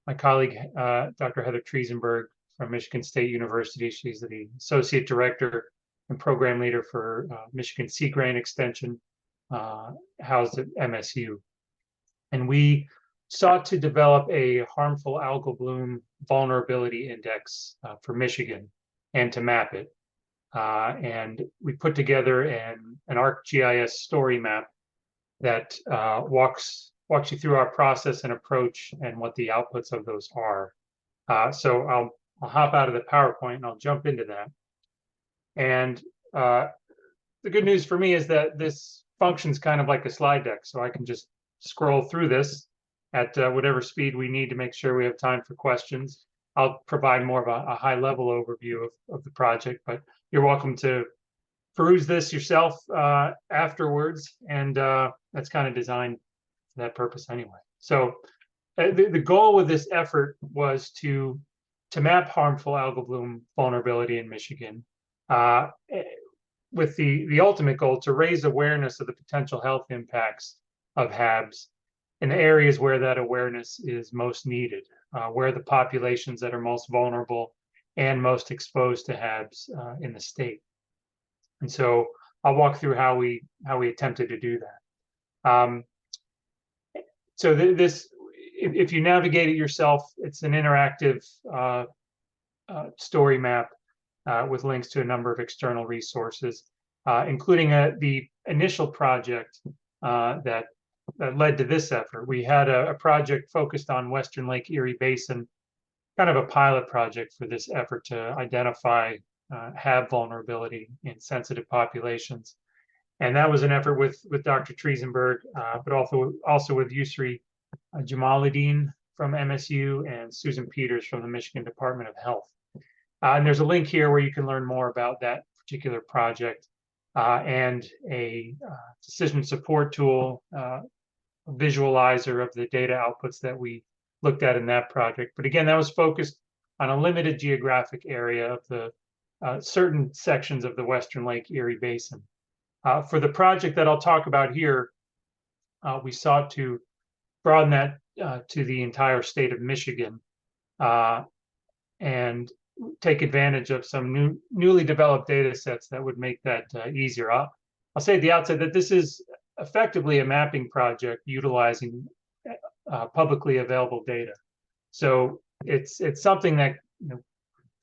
my colleague, Dr. Heather Triesenberg from Michigan State University. She's the Associate Director and Program Leader for Michigan Sea Grain Extension, housed at MSU. And we sought to develop a harmful algal bloom vulnerability index for Michigan and to map it. And we put together an ArcGIS story map that walks you through our process and approach and what the outputs of those are. So I'll hop out of the PowerPoint and I'll jump into that. And the good news for me is that this functions kind of like a slide deck, so I can just scroll through this at whatever speed we need to make sure we have time for questions. I'll provide more of a high-level overview of the project, but you're welcome to peruse this yourself afterwards, and that's kind of designed for that purpose anyway. So the goal with this effort was to map harmful algal bloom vulnerability in Michigan, with the ultimate goal to raise awareness of the potential health impacts of HABs in the areas where that awareness is most needed, where the populations that are most vulnerable and most exposed to HABs in the state. And so I'll walk through how we attempted to do that. So this, if you navigate it yourself, it's an interactive story map with links to a number of external resources, including the initial project that led to this effort. We had a project focused on Western Lake Erie Basin, kind of a pilot project for this effort to identify HAB vulnerability in sensitive populations. And that was an effort with Dr. Triesenberg, but also with Yusri Jamaluddin from MSU and Susan Peters from the Michigan Department of Health. And there's a link here where you can learn more about that particular project and a decision support tool, a visualizer of the data outputs that we looked at in that project. But again, that was focused on a limited geographic area of the certain sections of the Western Lake Erie Basin. For the project that I'll talk about here, we sought to broaden that to the entire state of Michigan and take advantage of some newly developed data sets that would make that easier. I'll say at the outset that this is effectively a mapping project utilizing publicly available data. So it's something that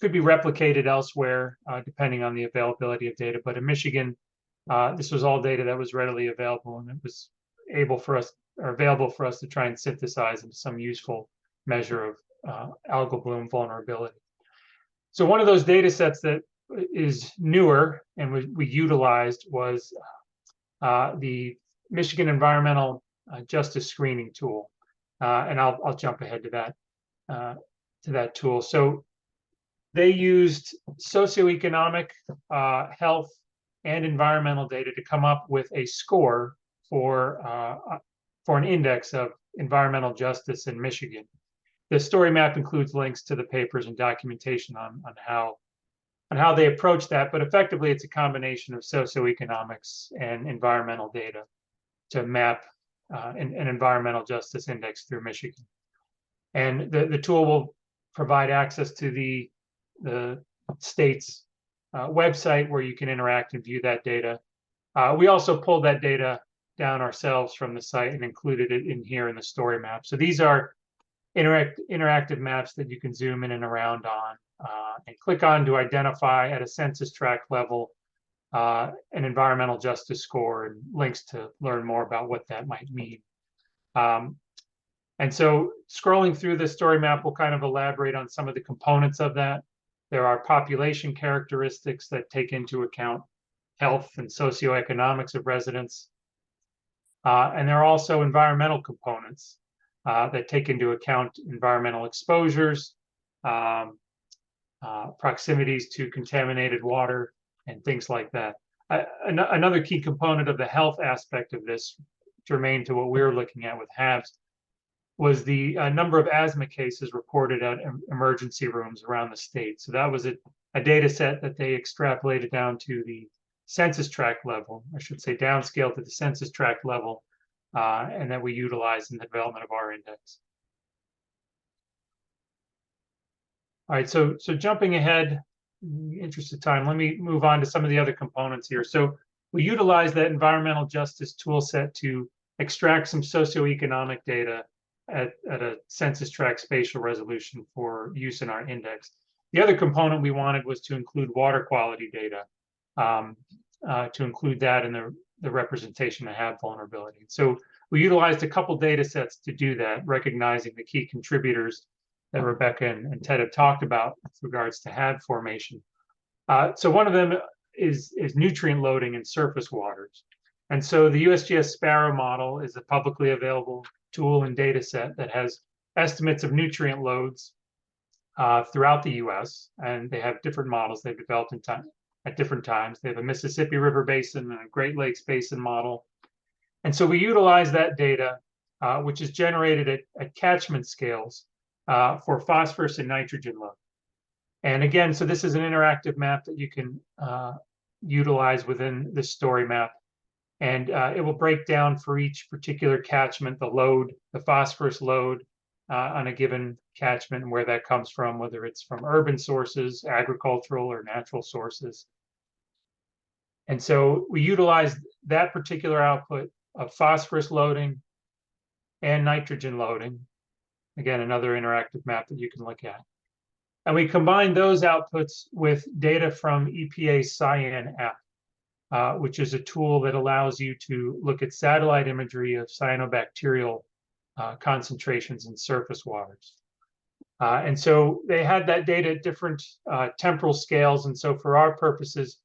could be replicated elsewhere depending on the availability of data. But in Michigan, this was all data that was readily available, and it was available for us to try and synthesize into some useful measure of algal bloom vulnerability. So one of those data sets that is newer and we utilized was the Michigan Environmental Justice Screening Tool, and I'll jump ahead to that tool. So they used socioeconomic, health, and environmental data to come up with a score for an index of environmental justice in Michigan. The story map includes links to the papers and documentation on how they approach that, but effectively it's a combination of socioeconomics and environmental data to map an environmental justice index through Michigan. And the tool will provide access to the state's website where you can interact and view that data. We also pulled that data down ourselves from the site and included it in here in the story map. So these are interactive maps that you can zoom in and around on and click on to identify at a census tract level an environmental justice score and links to learn more about what that might mean. And so scrolling through this story map will kind of elaborate on some of the components of that. There are population characteristics that take into account health and socioeconomics of residents. And there are also environmental components that take into account environmental exposures, proximities to contaminated water, and things like that. Another key component of the health aspect of this, germane to what we're looking at with HABs, was the number of asthma cases reported at emergency rooms around the state. So that was a data set that they extrapolated down to the census tract level, I should say downscale to the census tract level, and that we utilized in the development of our index. All right, so jumping ahead, in the interest of time, let me move on to some of the other components here. So we utilize that environmental justice tool set to extract some socioeconomic data at a census tract spatial resolution for use in our index. The other component we wanted was to include water quality data, to include that in the representation of HAB vulnerability. So we utilized a couple data sets to do that, recognizing the key contributors that Rebecca and Ted have talked about with regards to HAB formation. So one of them is nutrient loading in surface waters. And so the USGS Sparrow model is a publicly available tool and data set that has estimates of nutrient loads throughout the US. And they have different models they've developed at different times. They have a Mississippi River Basin and a Great Lakes Basin model. And so we utilize that data, which is generated at catchment scales for phosphorus and nitrogen load. And again, so this is an interactive map that you can utilize within this story map. And it will break down for each particular catchment, the load, the phosphorus load on a given catchment and where that comes from, whether it's from urban sources, agricultural, or natural sources. And so we utilize that particular output of phosphorus loading and nitrogen loading. Again, another interactive map that you can look at. And we combine those outputs with data from EPA's Cyan app, which is a tool that allows you to look at satellite imagery of cyanobacterial concentrations in surface waters. And so they had that data at different temporal scales. And so for our purposes,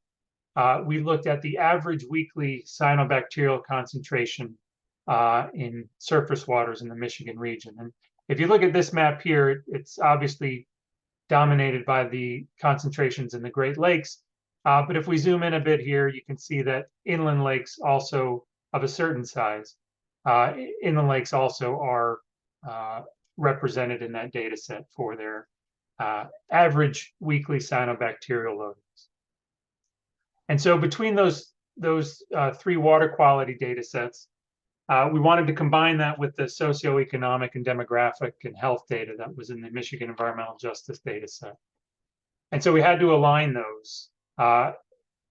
we looked at the average weekly cyanobacterial concentration in surface waters in the Michigan region. And if you look at this map here, it's obviously dominated by the concentrations in the Great Lakes. But if we zoom in a bit here, you can see that inland lakes also of a certain size, inland lakes also are represented in that data set for their average weekly cyanobacterial loadings. And so between those three water quality data sets, we wanted to combine that with the socioeconomic and demographic and health data that was in the Michigan Environmental Justice data set. And so we had to align those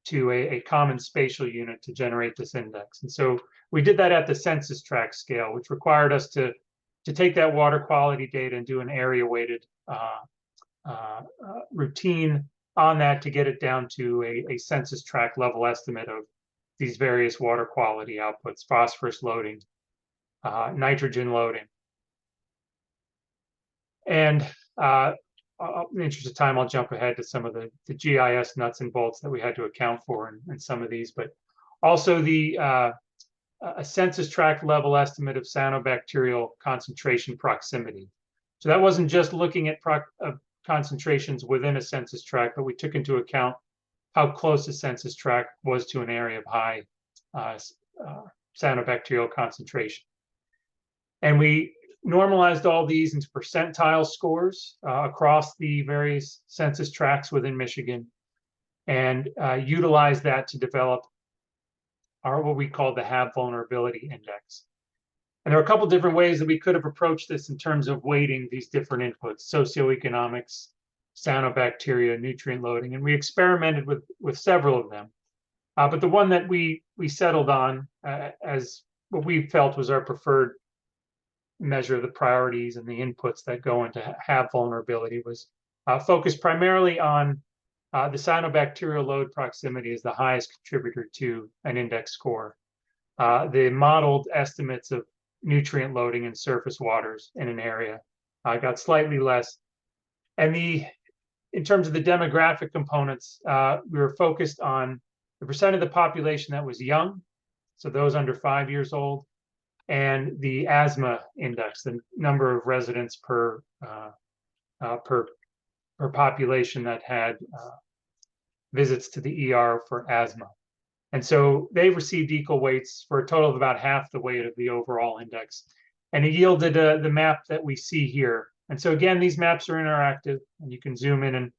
to a common spatial unit to generate this index. And so we did that at the census tract scale, which required us to take that water quality data and do an area weighted routine on that to get it down to a census tract level estimate of these various water quality outputs, phosphorus loading, nitrogen loading. And in the interest of time, I'll jump ahead to some of the GIS nuts and bolts that we had to account for in some of these, but also a census tract level estimate of cyanobacterial concentration proximity. So that wasn't just looking at concentrations within a census tract, but we took into account how close the census tract was to an area of high cyanobacterial concentration. And we normalized all these into percentile scores across the various census tracts within Michigan and utilized that to develop what we call the HAB vulnerability index. And there are a couple different ways that we could have approached this in terms of weighting these different inputs, socioeconomics, cyanobacteria, nutrient loading, and we experimented with several of them. But the one that we settled on as what we felt was our preferred measure of the priorities and the inputs that go into HAB vulnerability was focused primarily on the cyanobacterial load proximity is the highest contributor to an index score. The modeled estimates of nutrient loading in surface waters in an area got slightly less. And in terms of the demographic components, we were focused on the percent of the population that was young, so those under 5 years old, and the asthma index, the number of residents per population that had visits to the ER for asthma. And so they received equal weights for a total of about half the weight of the overall index. And it yielded the map that we see here. And so again, these maps are interactive, and you can zoom in and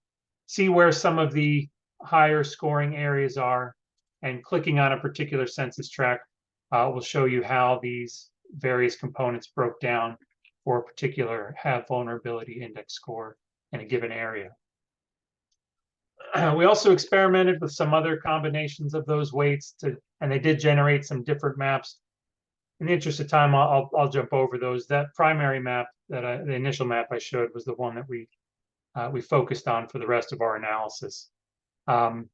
see where some of the higher scoring areas are. And clicking on a particular census tract will show you how these various components broke down for a particular HAB vulnerability index score in a given area. We also experimented with some other combinations of those weights, and they did generate some different maps. In the interest of time, I'll jump over those. That primary map, the initial map I showed, was the one that we focused on for the rest of our analysis. And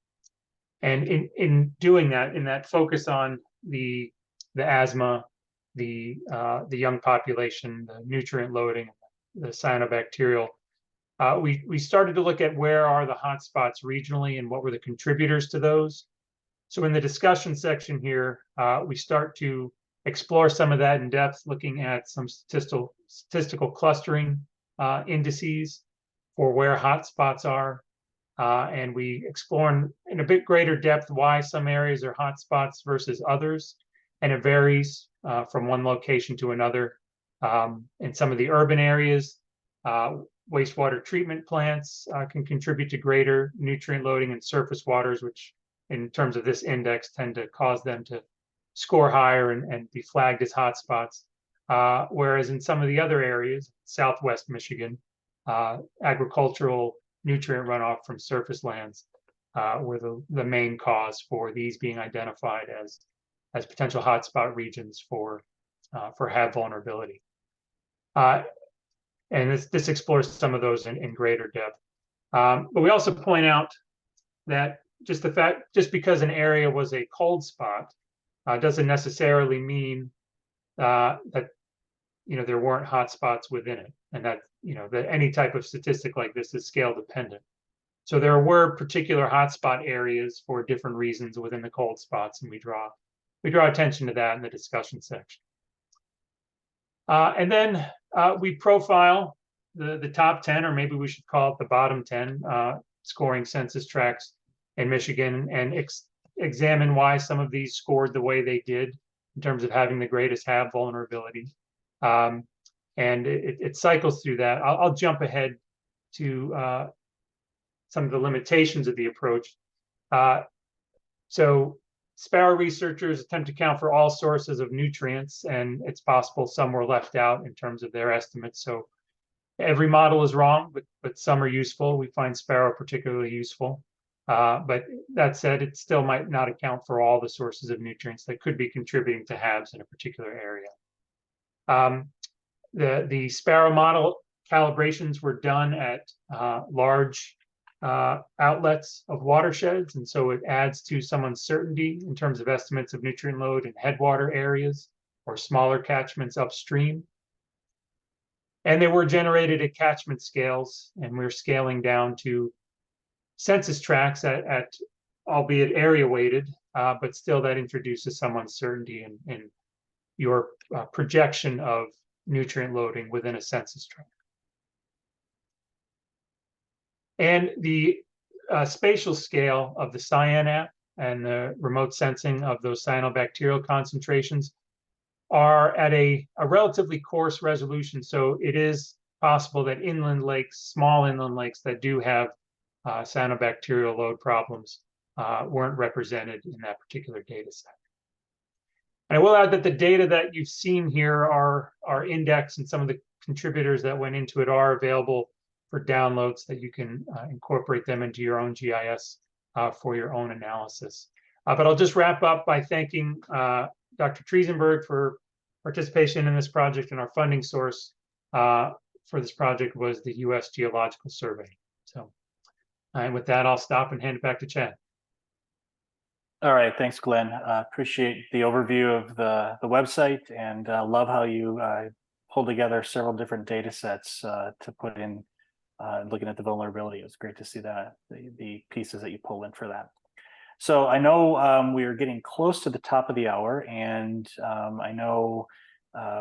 in doing that, in that focus on the asthma, the young population, the nutrient loading, the cyanobacterial, we started to look at where are the hotspots regionally and what were the contributors to those. So in the discussion section here, we start to explore some of that in depth, looking at some statistical clustering indices for where hotspots are. And we explore in a bit greater depth why some areas are hotspots versus others. And it varies from one location to another. In some of the urban areas, wastewater treatment plants can contribute to greater nutrient loading in surface waters, which in terms of this index tend to cause them to score higher and be flagged as hotspots. Whereas in some of the other areas, Southwest Michigan, agricultural nutrient runoff from surface lands were the main cause for these being identified as potential hotspot regions for HAB vulnerability. And this explores some of those in greater depth. But we also point out that just because an area was a cold spot doesn't necessarily mean that there weren't hotspots within it, and that that any type of statistic like this is scale dependent. So there were particular hotspot areas for different reasons within the cold spots, and we draw attention to that in the discussion section. And then we profile the top 10, or maybe we should call it the bottom 10 scoring census tracts in Michigan, and examine why some of these scored the way they did in terms of having the greatest HAB vulnerability. And it cycles through that. I'll jump ahead to some of the limitations of the approach. So Sparrow researchers attempt to account for all sources of nutrients, and it's possible some were left out in terms of their estimates. So every model is wrong, but some are useful. We find Sparrow particularly useful. But that said, it still might not account for all the sources of nutrients that could be contributing to HABs in a particular area. The Sparrow model calibrations were done at large outlets of watersheds, and so it adds to some uncertainty in terms of estimates of nutrient load in headwater areas or smaller catchments upstream. And they were generated at catchment scales, and we're scaling down to census tracts at albeit area weighted, but still that introduces some uncertainty in your projection of nutrient loading within a census tract. And the spatial scale of the CyanApp and the remote sensing of those cyanobacterial concentrations are at a relatively coarse resolution. So it is possible that inland lakes, small inland lakes that do have cyanobacterial load problems weren't represented in that particular data set. And I will add that the data that you've seen here are indexed, and some of the contributors that went into it are available for downloads that you can incorporate them into your own GIS for your own analysis. But I'll just wrap up by thanking Dr. Triesenberg for participation in this project, and our funding source for this project was the U.S. Geological Survey. So And with that, I'll stop and hand it back to Chad. All right, thanks, Glenn. Appreciate the overview of the website, and love how you pulled together several different data sets to put in looking at the vulnerability. It was great to see that, the pieces that you pulled in for that. So I know we are getting close to the top of the hour, and I know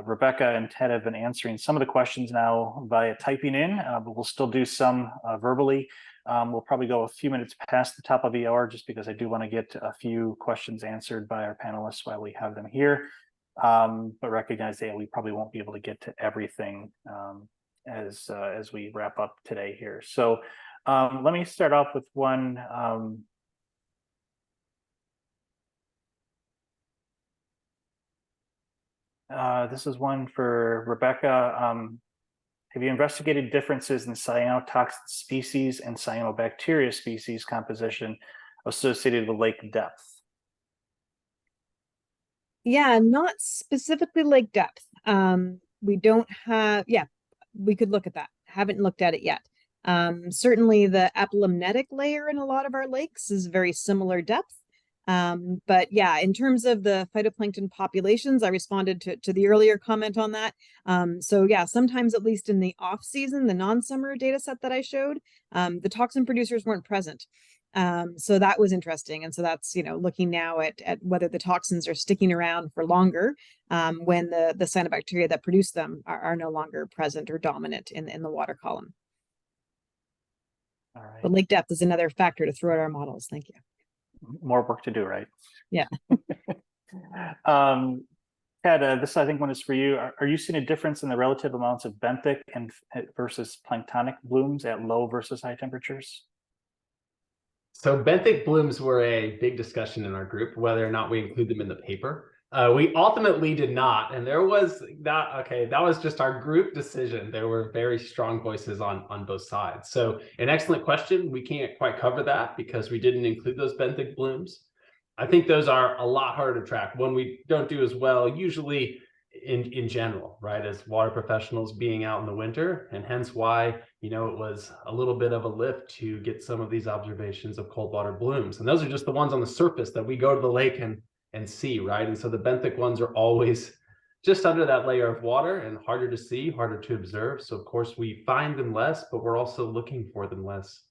Rebecca and Ted have been answering some of the questions now via typing in, but we'll still do some verbally. We'll probably go a few minutes past the top of the hour just because I do want to get a few questions answered by our panelists while we have them here, but recognize that we probably won't be able to get to everything as we wrap up today here. So let me start off with one. This is one for Rebecca. Have you investigated differences in cyanotoxin species and cyanobacteria species composition associated with lake depth? Yeah, not specifically lake depth. We don't have, yeah, we could look at that. Haven't looked at it yet. Certainly the apolymnetic layer in a lot of our lakes is very similar depth. But yeah, in terms of the phytoplankton populations, I responded to the earlier comment on that. So yeah, sometimes at least in the off season, the non-summer data set that I showed, the toxin producers weren't present. So that was interesting. And so that's, looking now at whether the toxins are sticking around for longer when the cyanobacteria that produce them are no longer present or dominant in the water column. All right. But lake depth is another factor to throw at our models. Thank you. More work to do, right? Yeah. Ted, this I think one is for you. Are you seeing a difference in the relative amounts of benthic and versus planktonic blooms at low versus high temperatures? So benthic blooms were a big discussion in our group, whether or not we include them in the paper. We ultimately did not, and there was that was just our group decision. There were very strong voices on both sides. So an excellent question. We can't quite cover that because we didn't include those benthic blooms. I think those are a lot harder to track. One we don't do as well, usually in general, right, as water professionals being out in the winter, and hence why it was a little bit of a lift to get some of these observations of cold water blooms. And those are just the ones on the surface that we go to the lake and see, right? And so the benthic ones are always just under that layer of water and harder to see, harder to observe. So of course we find them less, but we're also looking for them less.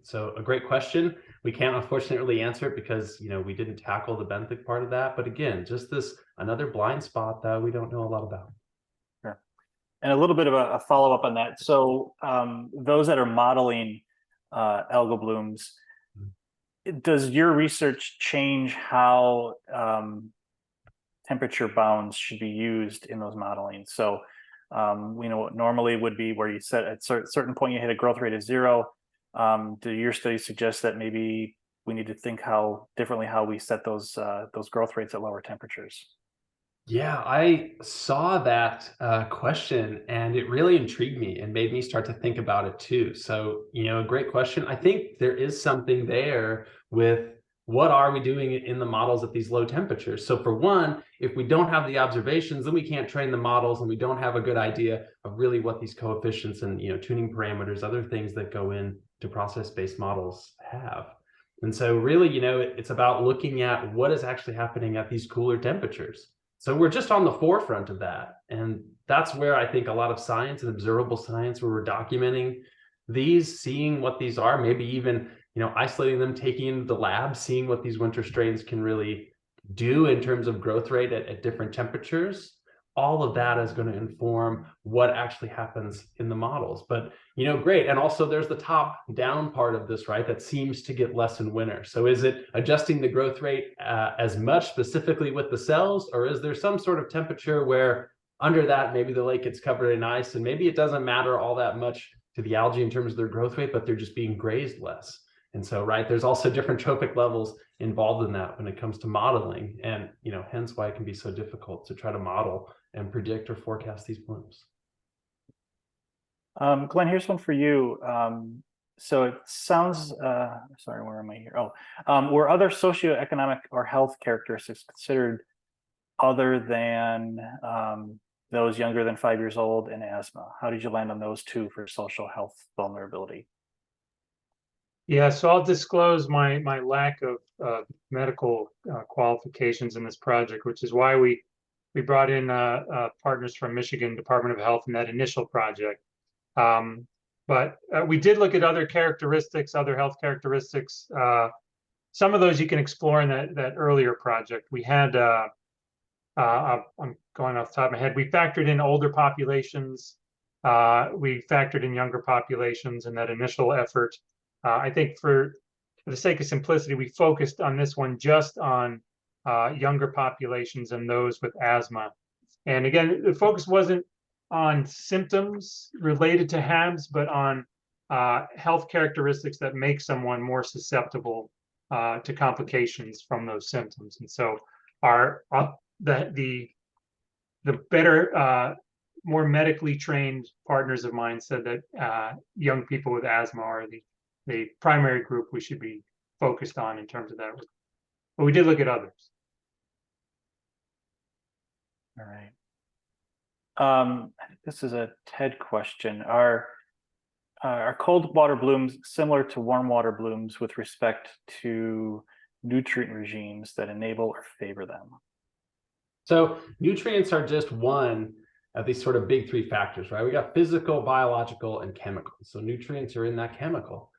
So a great question. We can't unfortunately answer it because we didn't tackle the benthic part of that. But again, just this another blind spot that we don't know a lot about. Sure. And a little bit of a follow-up on that. So those that are modeling algal blooms, does your research change how temperature bounds should be used in those modeling? So we know what normally would be where you set at a certain point you hit a growth rate of 0. Do your studies suggest that maybe we need to think differently how we set those growth rates at lower temperatures? Yeah, I saw that question and it really intrigued me and made me start to think about it too. So, a great question. I think there is something there with what are we doing in the models at these low temperatures? So for one, if we don't have the observations, then we can't train the models and we don't have a good idea of really what these coefficients and tuning parameters, other things that go in to process-based models have. And so really, it's about looking at what is actually happening at these cooler temperatures. So we're just on the forefront of that. And that's where I think a lot of science and observable science, where we're documenting these, seeing what these are, maybe even, isolating them, taking into the lab, seeing what these winter strains can really do in terms of growth rate at different temperatures. All of that is going to inform what actually happens in the models. But, great. And also there's the top down part of this, right? That seems to get less in winter. So is it adjusting the growth rate as much specifically with the cells, or is there some sort of temperature where under that, maybe the lake gets covered in ice and maybe it doesn't matter all that much to the algae in terms of their growth rate, but they're just being grazed less. And so, right, there's also different trophic levels involved in that when it comes to modeling. And, hence why it can be so difficult to try to model and predict or forecast these blooms. Glenn, here's one for you. So it sounds, sorry, where am I here? Were other socioeconomic or health characteristics considered other than those younger than 5 years old and asthma? How did you land on those two for social health vulnerability? Yeah, so I'll disclose my lack of medical qualifications in this project, which is why we brought in partners from Michigan Department of Health in that initial project. But we did look at other characteristics, other health characteristics. Some of those you can explore in that earlier project. We had, I'm going off the top of my head, we factored in older populations. We factored in younger populations in that initial effort. I think for the sake of simplicity, we focused on this one just on younger populations and those with asthma. And again, the focus wasn't on symptoms related to HABs, but on health characteristics that make someone more susceptible to complications from those symptoms. And so the better, more medically trained partners of mine said that young people with asthma are the primary group we should be focused on in terms of that. But we did look at others. All right. I think this is a TED question. Are cold water blooms similar to warm water blooms with respect to nutrient regimes that enable or favor them? So nutrients are just one of these sort of big three factors, right? We got physical, biological, and chemical. So nutrients are in that chemical.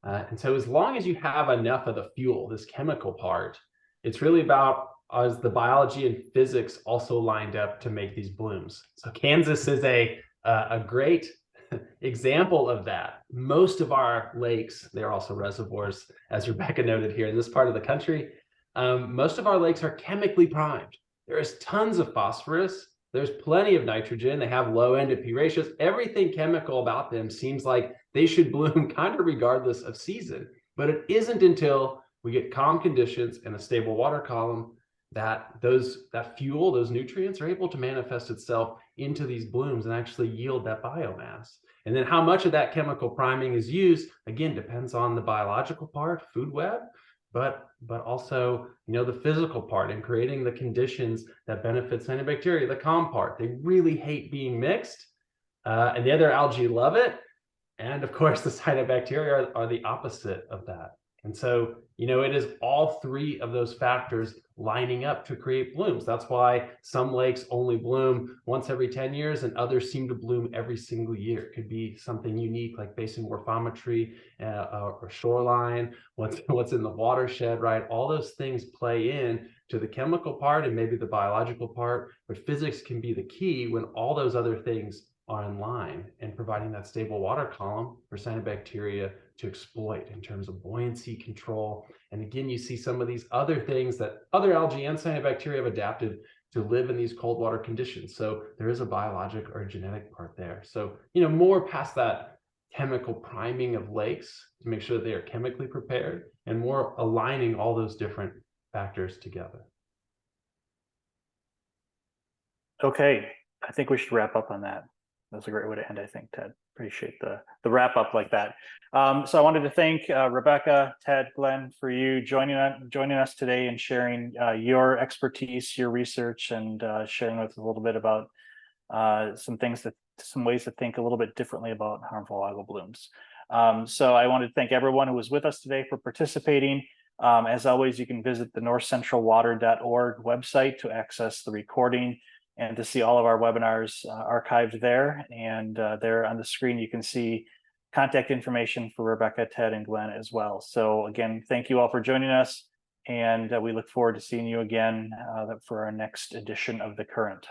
And so as long as you have enough of the fuel, this chemical part, it's really about as the biology and physics also lined up to make these blooms. So Kansas is a great example of that. Most of our lakes, they're also reservoirs, as Rebecca noted here in this part of the country. Most of our lakes are chemically primed. There is tons of phosphorus. There's plenty of nitrogen. They have low NDP ratios. Everything chemical about them seems like they should bloom kind of regardless of season. But it isn't until we get calm conditions and a stable water column that that fuel, those nutrients are able to manifest itself into these blooms and actually yield that biomass. And then how much of that chemical priming is used, again, depends on the biological part, food web, but also, the physical part and creating the conditions that benefit cyanobacteria, the calm part. They really hate being mixed, and the other algae love it. And of course, the cyanobacteria are the opposite of that. And so, it is all three of those factors lining up to create blooms. That's why some lakes only bloom once every 10 years and others seem to bloom every single year. It could be something unique like basin morphometry or shoreline, what's in the watershed, right? All those things play in to the chemical part and maybe the biological part, but physics can be the key when all those other things are in line and providing that stable water column for cyanobacteria to exploit in terms of buoyancy control. And again, you see some of these other things that other algae and cyanobacteria have adapted to live in these cold water conditions. So there is a biologic or a genetic part there. So, more past that chemical priming of lakes to make sure that they are chemically prepared and more aligning all those different factors together. Okay, I think we should wrap up on that. That's a great way to end, I think, Ted. Appreciate the wrap up like that. So I wanted to thank Rebecca, Ted, Glenn for you joining us today and sharing your expertise, your research, and sharing with us a little bit about some ways to think a little bit differently about harmful algal blooms. So I wanted to thank everyone who was with us today for participating. As always, you can visit the northcentralwater.org website to access the recording and to see all of our webinars archived there. And there on the screen, you can see contact information for Rebecca, Ted, and Glenn as well. So again, thank you all for joining us. And we look forward to seeing you again for our next edition of The Current.